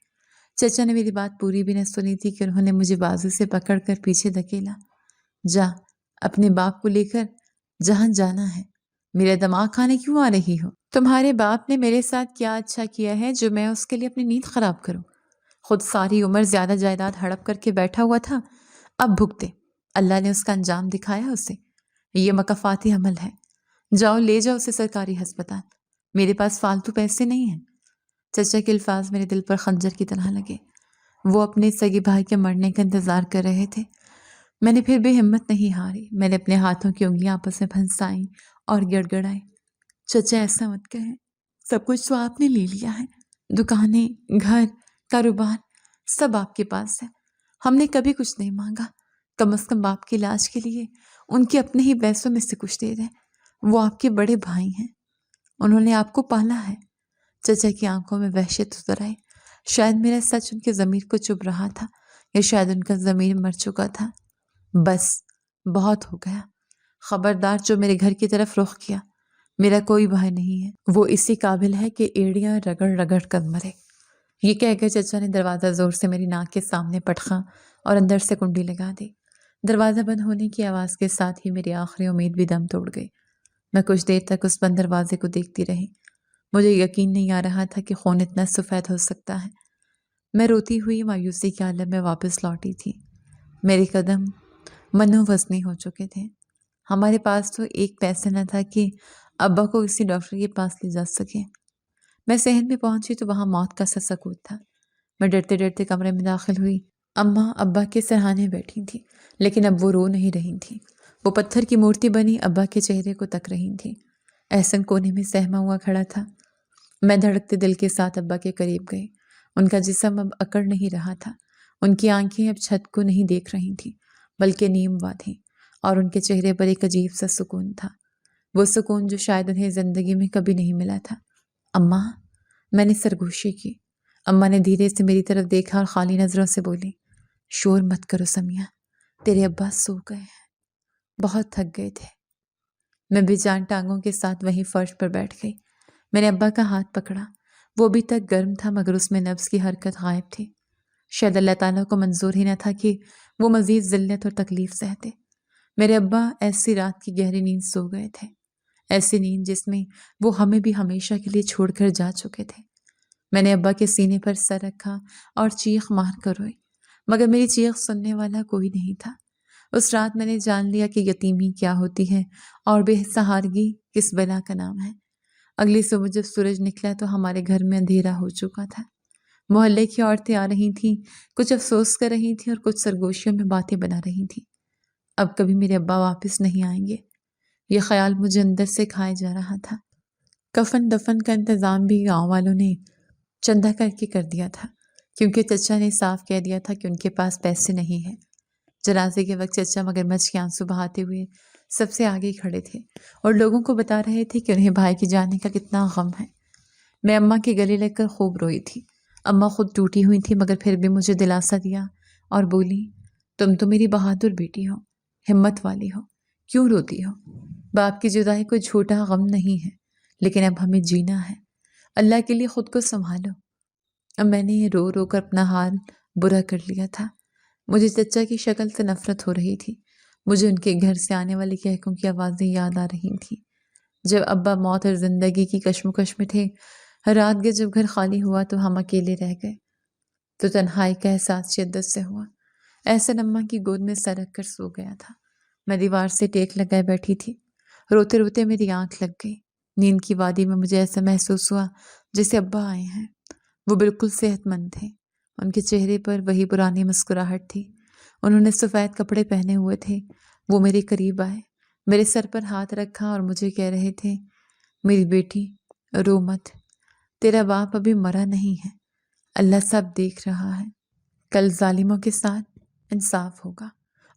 Speaker 2: چچا نے میری بات پوری بھی نہ سنی تھی کہ انہوں نے مجھے بازو سے پکڑ کر پیچھے دھکیلا۔ جا، اپنے باپ کو لے کر جہاں جانا ہے، میرا دماغ کھانے کیوں آ رہی ہو؟ تمہارے باپ نے میرے ساتھ کیا اچھا کیا ہے جو میں اس کے لیے اپنی نیند خراب کروں؟ خود ساری عمر زیادہ جائیداد ہڑپ کر کے بیٹھا ہوا تھا، اب بھگتے۔ اللہ نے اس کا انجام دکھایا اسے، یہ مکافاتی عمل ہے۔ جاؤ لے جاؤ اسے سرکاری ہسپتال، میرے پاس فالتو پیسے نہیں ہیں۔ چچا کے الفاظ میرے دل پر خنجر کی طرح لگے۔ وہ اپنے سگے بھائی کے مرنے کا انتظار کر رہے تھے۔ میں نے پھر بھی ہمت نہیں ہاری، میں نے اپنے ہاتھوں کی انگلیاں آپس میں پھنسائیں اور گڑ گڑائے۔ چچا ایسا مت کہیں، سب کچھ تو آپ نے لے لیا ہے، دکانیں، گھر، کاروبار، سب آپ کے پاس ہے۔ ہم نے کبھی کچھ نہیں مانگا، کم از کم باپ کے علاج کے لیے ان کے اپنے ہی پیسوں میں سے کچھ دے دیں۔ وہ آپ کے بڑے بھائی ہیں، انہوں نے آپ کو پالا ہے۔ چچا کی آنکھوں میں وحشت اتر آئی۔ شاید میرا سچ ان کے ضمیر کو چبھ رہا تھا، یا شاید ان کا ضمیر مر چکا تھا۔ بس بہت ہو گیا، خبردار جو میرے گھر کی طرف رخ کیا، میرا کوئی بھائی نہیں ہے، وہ اسی قابل ہے کہ ایڑیاں رگڑ رگڑ کر مرے۔ یہ کہہ کے چچا نے دروازہ زور سے میری ناک کے سامنے پٹخا اور اندر سے کنڈی لگا دی۔ دروازہ بند ہونے کی آواز کے ساتھ ہی میری آخری امید بھی دم توڑ گئی۔ میں کچھ دیر تک اس بند دروازے کو دیکھتی رہی۔ مجھے یقین نہیں آ رہا تھا کہ خون اتنا سفید ہو سکتا ہے۔ میں روتی ہوئی مایوسی کے عالم میں واپس لوٹی تھی۔ میرے قدم منو وزنی ہو چکے تھے۔ ہمارے پاس تو ایک پیسہ نہ تھا کہ ابا کو کسی ڈاکٹر کے پاس لے جا سکے۔ میں صحن میں پہنچی تو وہاں موت کا سا سکوت تھا۔ میں ڈرتے ڈرتے کمرے میں داخل ہوئی۔ اماں ابا کے سرہانے بیٹھی تھی، لیکن اب وہ رو نہیں رہی تھی۔ وہ پتھر کی مورتی بنی ابا کے چہرے کو تک رہی تھی۔ احسن کونے میں سہما ہوا کھڑا تھا۔ میں دھڑکتے دل کے ساتھ ابا کے قریب گئی۔ ان کا جسم اب اکڑ نہیں رہا تھا، ان کی آنکھیں اب چھت کو نہیں دیکھ رہی تھیں بلکہ نیم وا تھیں، اور ان کے چہرے پر ایک عجیب سا سکون تھا، وہ سکون جو شاید انہیں زندگی میں کبھی نہیں ملا تھا۔ اماں، میں نے سرگوشی کی۔ اماں نے دھیرے سے میری طرف دیکھا اور خالی نظروں سے بولی، شور مت کرو سمیہ، تیرے ابا سو گئے ہیں، بہت تھک گئے تھے۔ میں بے جان ٹانگوں کے ساتھ وہیں فرش پر بیٹھ گئی۔ میں نے ابا کا ہاتھ پکڑا، وہ ابھی تک گرم تھا مگر اس میں نبض کی حرکت غائب تھی۔ شاید اللہ تعالیٰ کو منظور ہی نہ تھا کہ وہ مزید ذلت اور تکلیف سہتے۔ میرے ابا ایسی رات کی گہری نیند سو گئے تھے، ایسی نیند جس میں وہ ہمیں بھی ہمیشہ کے لیے چھوڑ کر جا چکے تھے۔ میں نے ابا کے سینے پر سر رکھا اور چیخ مار کر روئی، مگر میری چیخ سننے والا کوئی نہیں تھا۔ اس رات میں نے جان لیا کہ یتیمی کیا ہوتی ہے اور بے سہارگی کس بلا کا نام ہے۔ اگلی صبح جب سورج نکلا تو ہمارے گھر میں اندھیرا ہو چکا تھا۔ محلے کی عورتیں آ رہی تھیں، کچھ افسوس کر رہی تھیں اور کچھ سرگوشیوں میں باتیں بنا رہی تھیں۔ اب کبھی میرے ابا واپس نہیں آئیں گے، یہ خیال مجھے اندر سے کھائے جا رہا تھا۔ کفن دفن کا انتظام بھی گاؤں والوں نے چندہ کر کے کر دیا تھا، کیونکہ چچا نے صاف کہہ دیا تھا کہ ان کے پاس پیسے نہیں ہیں۔ جنازے کے وقت چچا مگرمچھ کے آنسو بہاتے ہوئے سب سے آگے کھڑے تھے اور لوگوں کو بتا رہے تھے کہ انہیں بھائی کے جانے کا کتنا غم ہے۔ میں اماں کے گلے لگ کر خوب روئی تھی۔ اماں خود ٹوٹی ہوئی تھی مگر پھر بھی مجھے دلاسا دیا اور بولی، تم تو میری بہادر بیٹی ہو، ہمت والی ہو، کیوں روتی ہو؟ باپ کی جدائی کوئی چھوٹا غم نہیں ہے، لیکن اب ہمیں جینا ہے، اللہ کے لیے خود کو سنبھالو۔ اب میں نے رو رو کر اپنا حال برا کر لیا تھا۔ مجھے چچا کی شکل سے نفرت ہو رہی تھی، مجھے ان کے گھر سے آنے والے کہکوں کی آوازیں یاد آ رہی تھیں۔ جب ابا موت اور زندگی کی کشمکش میں تھے، رات گئے جب گھر خالی ہوا تو ہم اکیلے رہ گئے، تو تنہائی کا احساس شدت سے ہوا۔ احسن اماں کی گود میں سر رکھ کر سو گیا تھا۔ میں دیوار سے ٹیک لگائے بیٹھی تھی، روتے روتے میری آنکھ لگ گئی۔ نیند کی وادی میں مجھے ایسا محسوس ہوا جیسے ابا آئے ہیں۔ وہ بالکل صحت مند تھے، ان کے چہرے پر وہی پرانی مسکراہٹ تھی۔ انہوں نے سفید کپڑے پہنے ہوئے تھے۔ وہ میرے قریب آئے، میرے سر پر ہاتھ رکھا اور مجھے کہہ رہے تھے، میری بیٹی رو مت، تیرا باپ ابھی مرا نہیں ہے، اللہ سب دیکھ رہا ہے، کل ظالموں کے ساتھ انصاف ہوگا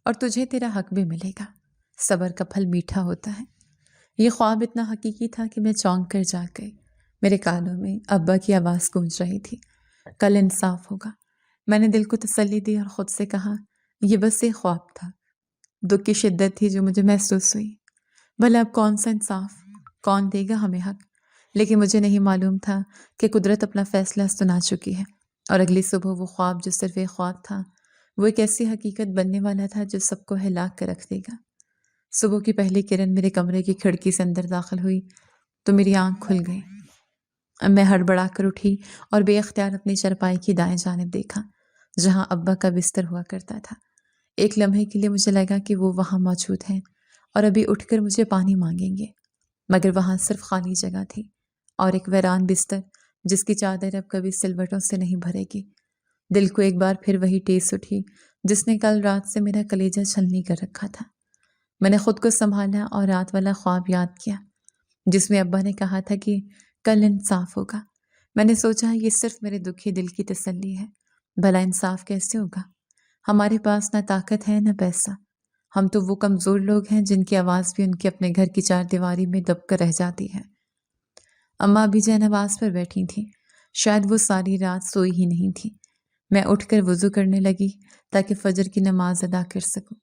Speaker 2: اور تجھے تیرا حق بھی ملے گا، صبر کا پھل میٹھا ہوتا ہے۔ یہ خواب اتنا حقیقی تھا کہ میں چونک کر جاگ گئی۔ میرے کانوں میں ابا کی آواز گونج رہی تھی، کل انصاف ہوگا۔ میں نے دل کو تسلی دی اور خود سے کہا، یہ بس ایک خواب تھا۔ دکھ کی شدت تھی جو مجھے محسوس ہوئی۔ بھلا اب کون سا انصاف، کون دے گا ہمیں حق؟ لیکن مجھے نہیں معلوم تھا کہ قدرت اپنا فیصلہ سنا چکی ہے۔ اور اگلی صبح وہ خواب جو صرف ایک خواب تھا، وہ ایک ایسی حقیقت بننے والا تھا جو سب کو ہلا کر رکھ دے گا۔ صبح کی پہلی کرن میرے کمرے کی کھڑکی سے اندر داخل ہوئی تو میری آنکھ کھل گئی۔ میں ہڑبڑا کر اٹھی اور بے اختیار اپنی چرپائی کی دائیں جانب دیکھا جہاں ابا کا بستر ہوا کرتا تھا۔ ایک لمحے کے لیے مجھے لگا کہ وہ وہاں موجود ہیں اور ابھی اٹھ کر مجھے پانی مانگیں گے، مگر وہاں صرف خالی جگہ تھی اور ایک ویران بستر جس کی چادر اب کبھی سلوٹوں سے نہیں بھرے گی۔ دل کو ایک بار پھر وہی ٹیس اٹھی جس نے کل رات سے میرا کلیجہ چھلنی کر رکھا تھا۔ میں نے خود کو سنبھالا اور رات والا خواب یاد کیا جس میں ابا نے کہا تھا کہ کل انصاف ہوگا۔ میں نے سوچا یہ صرف میرے دکھی دل کی تسلی ہے، بھلا انصاف کیسے ہوگا؟ ہمارے پاس نہ طاقت ہے نہ پیسہ، ہم تو وہ کمزور لوگ ہیں جن کی آواز بھی ان کے اپنے گھر کی چار دیواری میں دب کر رہ جاتی ہے۔ اماں ابھی جے نواز پر بیٹھی تھیں، شاید وہ ساری رات سوئی ہی نہیں تھی۔ میں اٹھ کر وضو کرنے لگی تاکہ فجر کی نماز ادا کر سکوں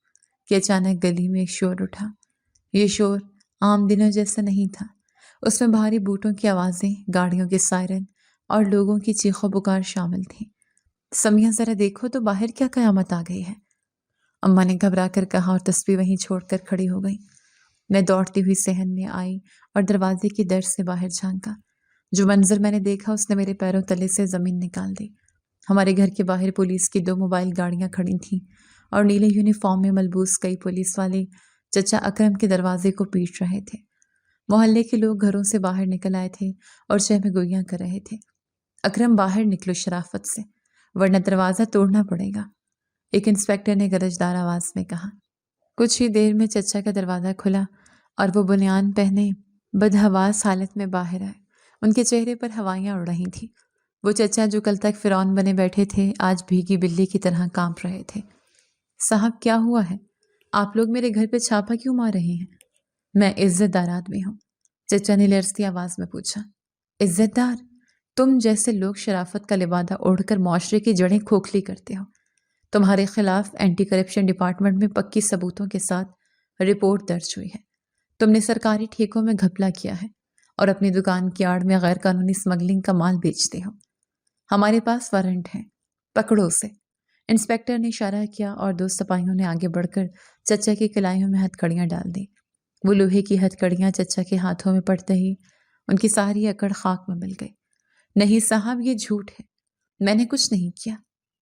Speaker 2: کہ اچانک گلی میں ایک شور اٹھا۔ یہ شور عام دنوں جیسا نہیں تھا، اس میں بھاری بوٹوں کی آوازیں، گاڑیوں کے سائرن اور لوگوں کی چیخو پکار شامل تھیں۔ سمیہ ذرا دیکھو تو باہر کیا قیامت آ گئی ہے؟ اماں نے گھبرا کر کہا اور تسبیح وہیں چھوڑ کر کھڑی ہو گئی۔ میں دوڑتی ہوئی صحن میں آئی اور دروازے کی در سے باہر جھانکا۔ جو منظر میں نے دیکھا اس نے میرے پیروں تلے سے زمین نکال دی۔ ہمارے گھر کے باہر پولیس کی 2 موبائل گاڑیاں کھڑی تھیں اور نیلے یونیفارم میں ملبوس کئی پولیس والے چچا اکرم کے دروازے کو پیٹ رہے تھے۔ محلے کے لوگ گھروں سے باہر نکل آئے تھے اور چہمہ گوئیاں کر رہے تھے۔ اکرم باہر نکلو شرافت سے، ورنہ دروازہ توڑنا پڑے گا، ایک انسپیکٹر نے گرجدار آواز میں کہا۔ کچھ ہی دیر میں چچا کا دروازہ کھلا اور وہ بنیان پہنے بدحواس حالت میں باہر آئے۔ ان کے چہرے پر ہوائیاں اڑ رہی تھیں۔ وہ چچا جو کل تک فرعون بنے بیٹھے تھے آج بھیگی بلی کی طرح کانپ رہے تھے۔ صاحب کیا ہوا ہے؟ آپ لوگ میرے گھر پہ چھاپا کیوں مار رہے ہیں؟ میں عزت دار آدمی ہوں، چچا نے لرزتی آواز میں پوچھا۔ عزت دار؟ تم جیسے لوگ شرافت کا لبادہ اوڑھ کر معاشرے کی جڑیں کھوکھلی کرتے ہو۔ تمہارے خلاف اینٹی کرپشن ڈپارٹمنٹ میں پکی ثبوتوں کے ساتھ رپورٹ درج ہوئی ہے۔ تم نے سرکاری ٹھیکوں میں گھپلا کیا ہے اور اپنی دکان کی آڑ میں غیر قانونی سمگلنگ کا مال بیچتے ہو۔ ہمارے پاس وارنٹ ہے، پکڑو اسے۔ انسپیکٹر نے اشارہ کیا اور 2 سپاہیوں نے آگے بڑھ کر چچا کی کلائیوں میں ہتھکڑیاں ڈال دی۔ وہ لوہے کی ہتھکڑیاں چچا کے ہاتھوں میں پڑتے ہی ان کی ساری اکڑ خاک میں مل گئی۔ نہیں صاحب، یہ جھوٹ ہے، میں نے کچھ نہیں کیا،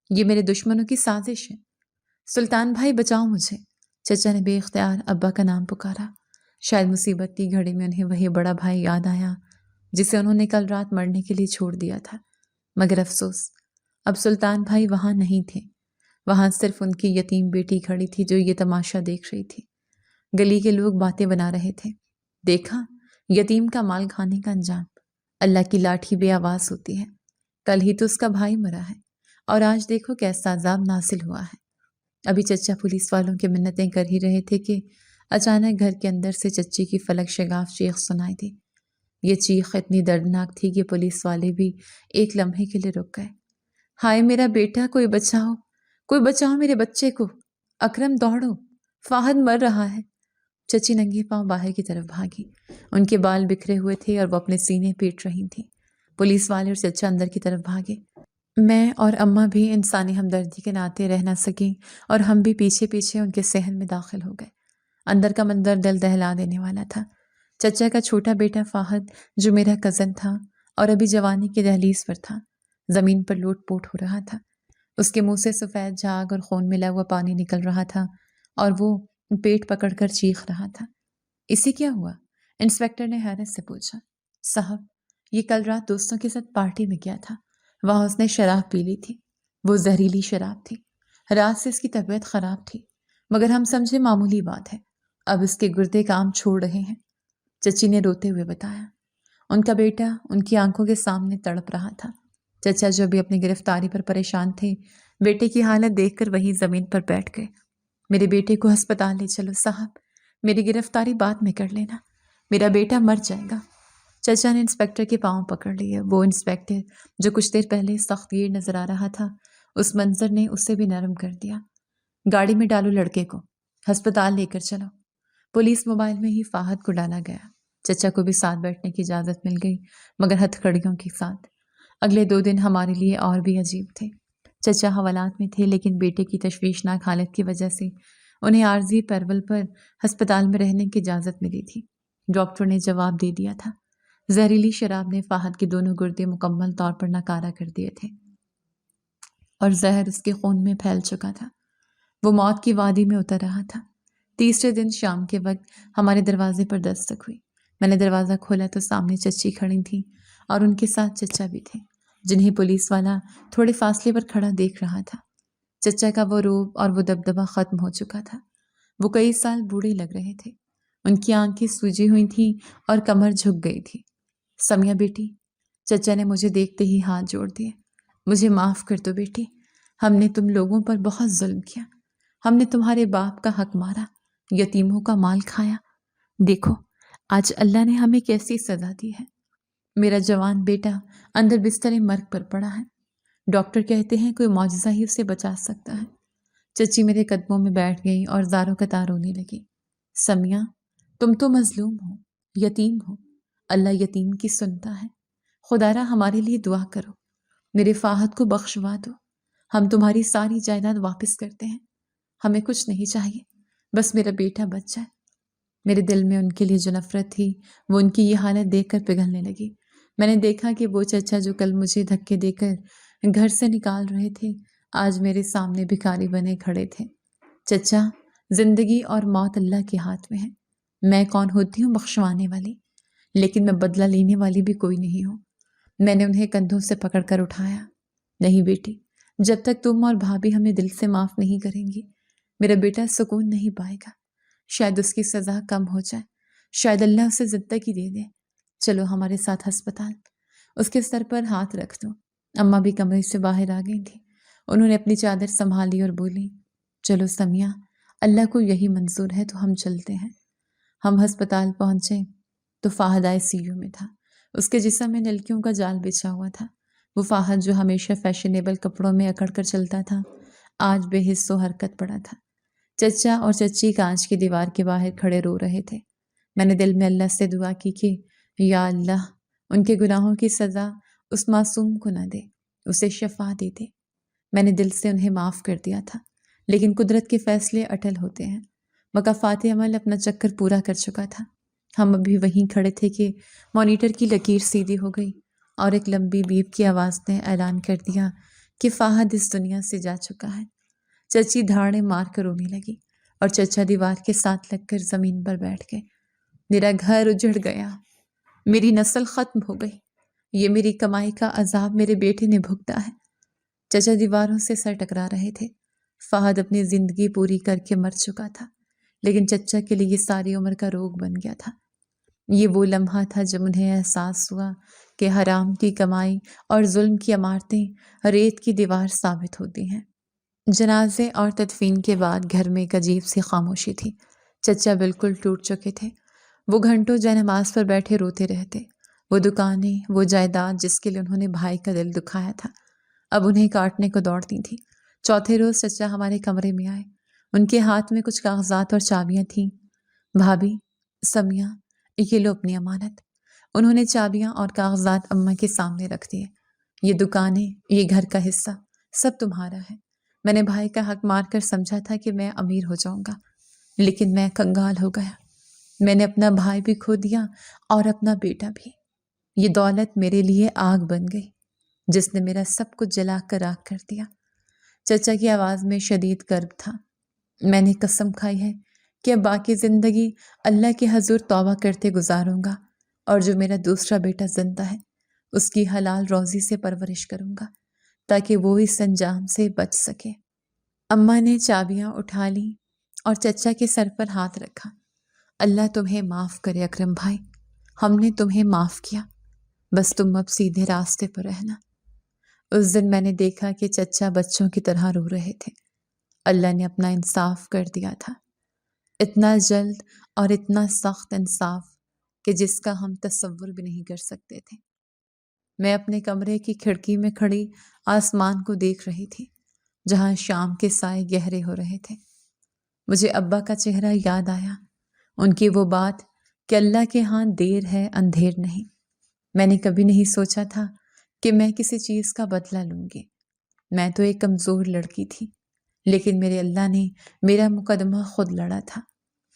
Speaker 2: یہ میرے دشمنوں کی سازش ہے۔ سلطان بھائی بچاؤ مجھے، چچا نے بے اختیار ابا کا نام پکارا۔ شاید مصیبت کی گھڑی میں انہیں وہی بڑا بھائی یاد آیا جسے انہوں نے کل رات مرنے کے لیے چھوڑ دیا تھا، مگر افسوس اب سلطان بھائی وہاں نہیں تھے۔ وہاں صرف ان کی یتیم بیٹی کھڑی تھی جو یہ تماشا دیکھ رہی تھی۔ گلی کے لوگ باتیں بنا رہے تھے، دیکھا یتیم کا مال کھانے کا انجام، اللہ کی لاٹھی بے آواز ہوتی ہے، کل ہی تو اس کا بھائی مرا ہے اور آج دیکھو کیسا عذاب نازل ہوا ہے۔ ابھی چچا پولیس والوں کی منتیں کر ہی رہے تھے کہ اچانک گھر کے اندر سے چچی کی فلک شگاف چیخ سنائی دی۔ یہ چیخ اتنی دردناک تھی کہ پولیس والے بھی ایک لمحے کے لیے رک گئے۔ ہائے میرا بیٹا، کوئی بچاؤ، کوئی بچاؤ میرے بچے کو، اکرم دوڑو، فاہد مر رہا ہے۔ چچی ننگے پاؤں باہر کی طرف بھاگی، ان کے بال بکھرے ہوئے تھے اور وہ اپنے سینے پیٹ رہی تھیں۔ پولیس والے اور چچا اندر کی طرف بھاگے۔ میں اور اماں بھی انسانی ہمدردی کے ناطے رہ نہ سکیں اور ہم بھی پیچھے پیچھے ان کے صحن میں داخل ہو گئے۔ اندر کا منظر دل دہلا دینے والا تھا۔ چچا کا چھوٹا بیٹا فاہد جو میرا کزن تھا اور ابھی جوانی کی دہلیز پر تھا، زمین پر لوٹ پوٹ ہو رہا تھا۔ اس کے منہ سے سفید جھاگ اور خون ملا ہوا پانی نکل رہا تھا اور وہ پیٹ پکڑ کر چیخ رہا تھا۔ اسے کیا ہوا؟ انسپیکٹر نے حیرت سے پوچھا۔ صاحب، یہ کل رات دوستوں کے ساتھ پارٹی میں گیا تھا، وہاں اس نے شراب پی لی تھی، وہ زہریلی شراب تھی۔ رات سے اس کی طبیعت خراب تھی، مگر ہم سمجھے معمولی بات ہے، اب اس کے گردے کام چھوڑ رہے ہیں، چچی نے روتے ہوئے بتایا۔ ان کا بیٹا ان کی آنکھوں کے سامنے تڑپ رہا تھا۔ چچا جو بھی اپنی گرفتاری پر پریشان تھے، بیٹے کی حالت دیکھ کر وہی زمین پر بیٹھ گئے۔ میرے بیٹے کو ہسپتال لے چلو صاحب، میری گرفتاری بعد میں کر لینا، میرا بیٹا مر جائے گا۔ چچا نے انسپیکٹر کے پاؤں پکڑ لیے۔ وہ انسپیکٹر جو کچھ دیر پہلے سخت گیر نظر آ رہا تھا، اس منظر نے اسے بھی نرم کر دیا۔ گاڑی میں ڈالو لڑکے کو، ہسپتال لے کر چلو۔ پولیس موبائل میں ہی فاہد کو ڈالا گیا۔ چچا کو بھی ساتھ بیٹھنے کی اجازت مل گئی، مگر ہتھ کڑیوں کے ساتھ۔ اگلے 2 دن ہمارے لیے اور بھی عجیب تھے۔ چچا حوالات میں تھے، لیکن بیٹے کی تشویشناک حالت کی وجہ سے انہیں عارضی پیرول پر ہسپتال میں رہنے کی اجازت ملی تھی۔ ڈاکٹر نے جواب دے دیا تھا۔ زہریلی شراب نے فہد کے دونوں گردے مکمل طور پر ناکارہ کر دیے تھے اور زہر اس کے خون میں پھیل چکا تھا۔ وہ موت کی وادی میں اتر رہا تھا۔ تیسرے دن شام کے وقت ہمارے دروازے پر دستک ہوئی۔ میں نے دروازہ کھولا تو سامنے چچی کھڑی تھی اور ان کے ساتھ چچا بھی تھے، جنہیں پولیس والا تھوڑے فاصلے پر کھڑا دیکھ رہا تھا۔ چچا کا وہ روب اور وہ دبدبہ ختم ہو چکا تھا۔ وہ کئی سال بوڑھے لگ رہے تھے۔ ان کی آنکھیں سوجی ہوئی تھیں اور کمر جھک گئی تھی۔ سمیہ بیٹی، چچا نے مجھے دیکھتے ہی ہاتھ جوڑ دیے۔ مجھے معاف کر دو بیٹی، ہم نے تم لوگوں پر بہت ظلم کیا۔ ہم نے تمہارے باپ کا حق مارا، یتیموں کا مال کھایا۔ دیکھو آج اللہ نے ہمیں کیسی سزا دی ہے۔ میرا جوان بیٹا اندر بستر مرگ پر پڑا ہے۔ ڈاکٹر کہتے ہیں کوئی معجزہ ہی اسے بچا سکتا ہے۔ چچی میرے قدموں میں بیٹھ گئی اور زاروں قطار رونے لگی۔ سمیہ، تم تو مظلوم ہو، یتیم ہو، اللہ یتیم کی سنتا ہے۔ خدا را ہمارے لیے دعا کرو، میرے فہد کو بخشوا دو۔ ہم تمہاری ساری جائیداد واپس کرتے ہیں، ہمیں کچھ نہیں چاہیے، بس میرا بیٹا بچ جائے۔ میرے دل میں ان کے لیے جو نفرت تھی وہ ان کی یہ حالت دیکھ کر پگھلنے لگی۔ میں نے دیکھا کہ وہ چچا جو کل مجھے دھکے دے کر گھر سے نکال رہے تھے، آج میرے سامنے بھکاری بنے کھڑے تھے۔ چچا، زندگی اور موت اللہ کے ہاتھ میں ہے۔ میں کون ہوتی ہوں بخشوانے والی، لیکن میں بدلہ لینے والی بھی کوئی نہیں ہوں۔ میں نے انہیں کندھوں سے پکڑ کر اٹھایا۔ نہیں بیٹی، جب تک تم اور بھابھی ہمیں دل سے معاف نہیں کریں گی، میرا بیٹا سکون نہیں پائے گا۔ شاید اس کی سزا کم ہو جائے، شاید اللہ اسے زندگی دے دے۔ چلو ہمارے ساتھ ہسپتال۔ اس کے سر پر ہاتھ رکھ دو۔ اماں بھی کمرے سے باہر آ گئی تھی۔ انہوں نے اپنی چادر سنبھالی اور بولی، چلو سمیہ، اللہ کو یہی منظور ہے تو ہم چلتے ہیں۔ ہم ہسپتال پہنچے تو فہد ICU میں تھا۔ اس کے جسم میں نلکیوں کا جال بچھا ہوا تھا۔ وہ فہد جو ہمیشہ فیشنیبل کپڑوں میں اکڑ کر چلتا تھا، آج بے حس و حرکت پڑا تھا۔ چچا اور چچی کانچ کی دیوار کے باہر کھڑے رو رہے تھے۔ میں نے دل میں اللہ سے دعا کی کہ یا اللہ، ان کے گناہوں کی سزا اس معصوم کو نہ دے، اسے شفا دے دے۔ میں نے دل سے انہیں معاف کر دیا تھا، لیکن قدرت کے فیصلے اٹل ہوتے ہیں۔ مکافات عمل اپنا چکر پورا کر چکا تھا۔ ہم ابھی وہیں کھڑے تھے کہ مانیٹر کی لکیر سیدھی ہو گئی اور ایک لمبی بیپ کی آواز نے اعلان کر دیا کہ فہد اس دنیا سے جا چکا ہے۔ چچی دھاڑیں مار کر رونے لگی اور چچا دیوار کے ساتھ لگ کر زمین پر بیٹھ گئے۔ میرا گھر اجڑ گیا، میری نسل ختم ہو گئی، یہ میری کمائی کا عذاب میرے بیٹے نے بھگتا ہے۔ چچا دیواروں سے سر ٹکرا رہے تھے۔ فہد اپنی زندگی پوری کر کے مر چکا تھا، لیکن چچا کے لیے یہ ساری عمر کا روگ بن گیا تھا۔ یہ وہ لمحہ تھا جب انہیں احساس ہوا کہ حرام کی کمائی اور ظلم کی عمارتیں ریت کی دیوار ثابت ہوتی ہیں۔ جنازے اور تدفین کے بعد گھر میں ایک عجیب سی خاموشی تھی۔ چچا بالکل ٹوٹ چکے تھے۔ وہ گھنٹوں جے نماز پر بیٹھے روتے رہتے۔ وہ دکانیں، وہ جائیداد جس کے لیے انہوں نے بھائی کا دل دکھایا تھا، اب انہیں کاٹنے کو دوڑتی تھی۔ چوتھے روز چچا ہمارے کمرے میں آئے۔ ان کے ہاتھ میں کچھ کاغذات اور چابیاں تھیں۔ بھابھی، سمیہ، یہ لو اپنی امانت۔ انہوں نے چابیاں اور کاغذات اماں کے سامنے رکھ دیے۔ یہ دکانیں، یہ گھر کا حصہ، سب تمہارا ہے۔ میں نے بھائی کا حق مار کر سمجھا تھا کہ میں امیر ہو جاؤں گا، لیکن میں کنگال ہو گیا۔ میں نے اپنا بھائی بھی کھو دیا اور اپنا بیٹا بھی۔ یہ دولت میرے لیے آگ بن گئی جس نے میرا سب کچھ جلا کر راکھ کر دیا۔ چچا کی آواز میں شدید کرب تھا۔ میں نے قسم کھائی ہے کہ اب باقی زندگی اللہ کے حضور توبہ کرتے گزاروں گا، اور جو میرا دوسرا بیٹا زندہ ہے اس کی حلال روزی سے پرورش کروں گا تاکہ وہ اس انجام سے بچ سکے۔ اماں نے چابیاں اٹھا لی اور چچا کے سر پر ہاتھ رکھا۔ اللہ تمہیں معاف کرے اکرم بھائی، ہم نے تمہیں معاف کیا، بس تم اب سیدھے راستے پر رہنا۔ اس دن میں نے دیکھا کہ چچا بچوں کی طرح رو رہے تھے۔ اللہ نے اپنا انصاف کر دیا تھا، اتنا جلد اور اتنا سخت انصاف کہ جس کا ہم تصور بھی نہیں کر سکتے تھے۔ میں اپنے کمرے کی کھڑکی میں کھڑی آسمان کو دیکھ رہی تھی جہاں شام کے سائے گہرے ہو رہے تھے۔ مجھے ابا کا چہرہ یاد آیا، ان کی وہ بات کہ اللہ کے ہاں دیر ہے اندھیر نہیں۔ میں نے کبھی نہیں سوچا تھا کہ میں کسی چیز کا بدلہ لوں گی۔ میں تو ایک کمزور لڑکی تھی، لیکن میرے اللہ نے میرا مقدمہ خود لڑا تھا۔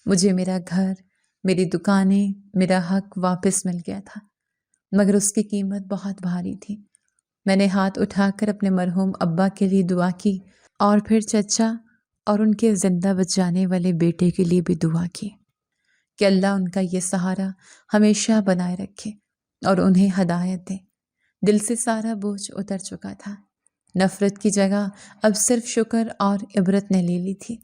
Speaker 2: مجھے میرا گھر، میری دکانیں، میرا حق واپس مل گیا تھا، مگر اس کی قیمت بہت بھاری تھی۔ میں نے ہاتھ اٹھا کر اپنے مرحوم ابا کے لیے دعا کی اور پھر چچا اور ان کے زندہ بچ جانے والے بیٹے کے لیے بھی دعا کی کہ اللہ ان کا یہ سہارا ہمیشہ بنائے رکھے اور انہیں ہدایت دے۔ دل سے سارا بوجھ اتر چکا تھا۔ نفرت کی جگہ اب صرف شکر اور عبرت نے لے لی تھی۔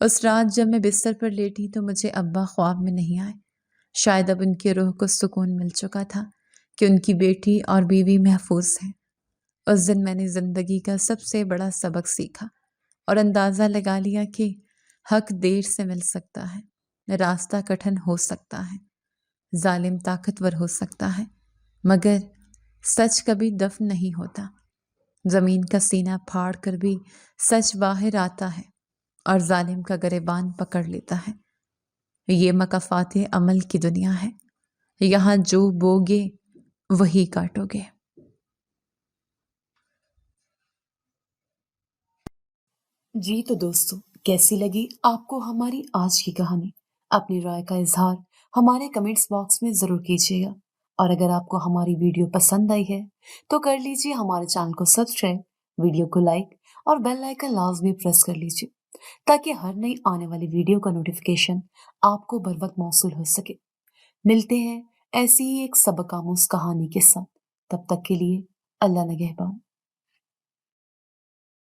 Speaker 2: اس رات جب میں بستر پر لیٹی تو مجھے ابا خواب میں نہیں آئے۔ شاید اب ان کی روح کو سکون مل چکا تھا کہ ان کی بیٹی اور بیوی محفوظ ہیں۔ اس دن میں نے زندگی کا سب سے بڑا سبق سیکھا اور اندازہ لگا لیا کہ حق دیر سے مل سکتا ہے، راستہ کٹھن ہو سکتا ہے، ظالم طاقتور ہو سکتا ہے، مگر سچ کبھی دفن نہیں ہوتا۔ زمین کا سینہ پھاڑ کر بھی سچ باہر آتا ہے اور ظالم کا گریبان پکڑ لیتا ہے۔ یہ مکافات عمل کی دنیا ہے، یہاں جو بوگے وہی کاٹو گے۔
Speaker 1: جی تو دوستو، کیسی لگی آپ کو ہماری آج کی کہانی؟ اپنی رائے کا اظہار ہمارے کمنٹس باکس میں ضرور کیجیے گا، اور اگر آپ کو ہماری ویڈیو پسند آئی ہے تو کر لیجیے ہمارے چینل کو سبسکرائب، ویڈیو کو لائک اور بیل آئیکن لازمی پریس کر لیجیے تاکہ ہر نئی آنے والی ویڈیو کا نوٹیفیکیشن آپ کو بر وقت موصول ہو سکے۔ ملتے ہیں ایسی ہی ایک سبق آموز کہانی کے ساتھ، تب تک کے لیے اللہ نگہبان۔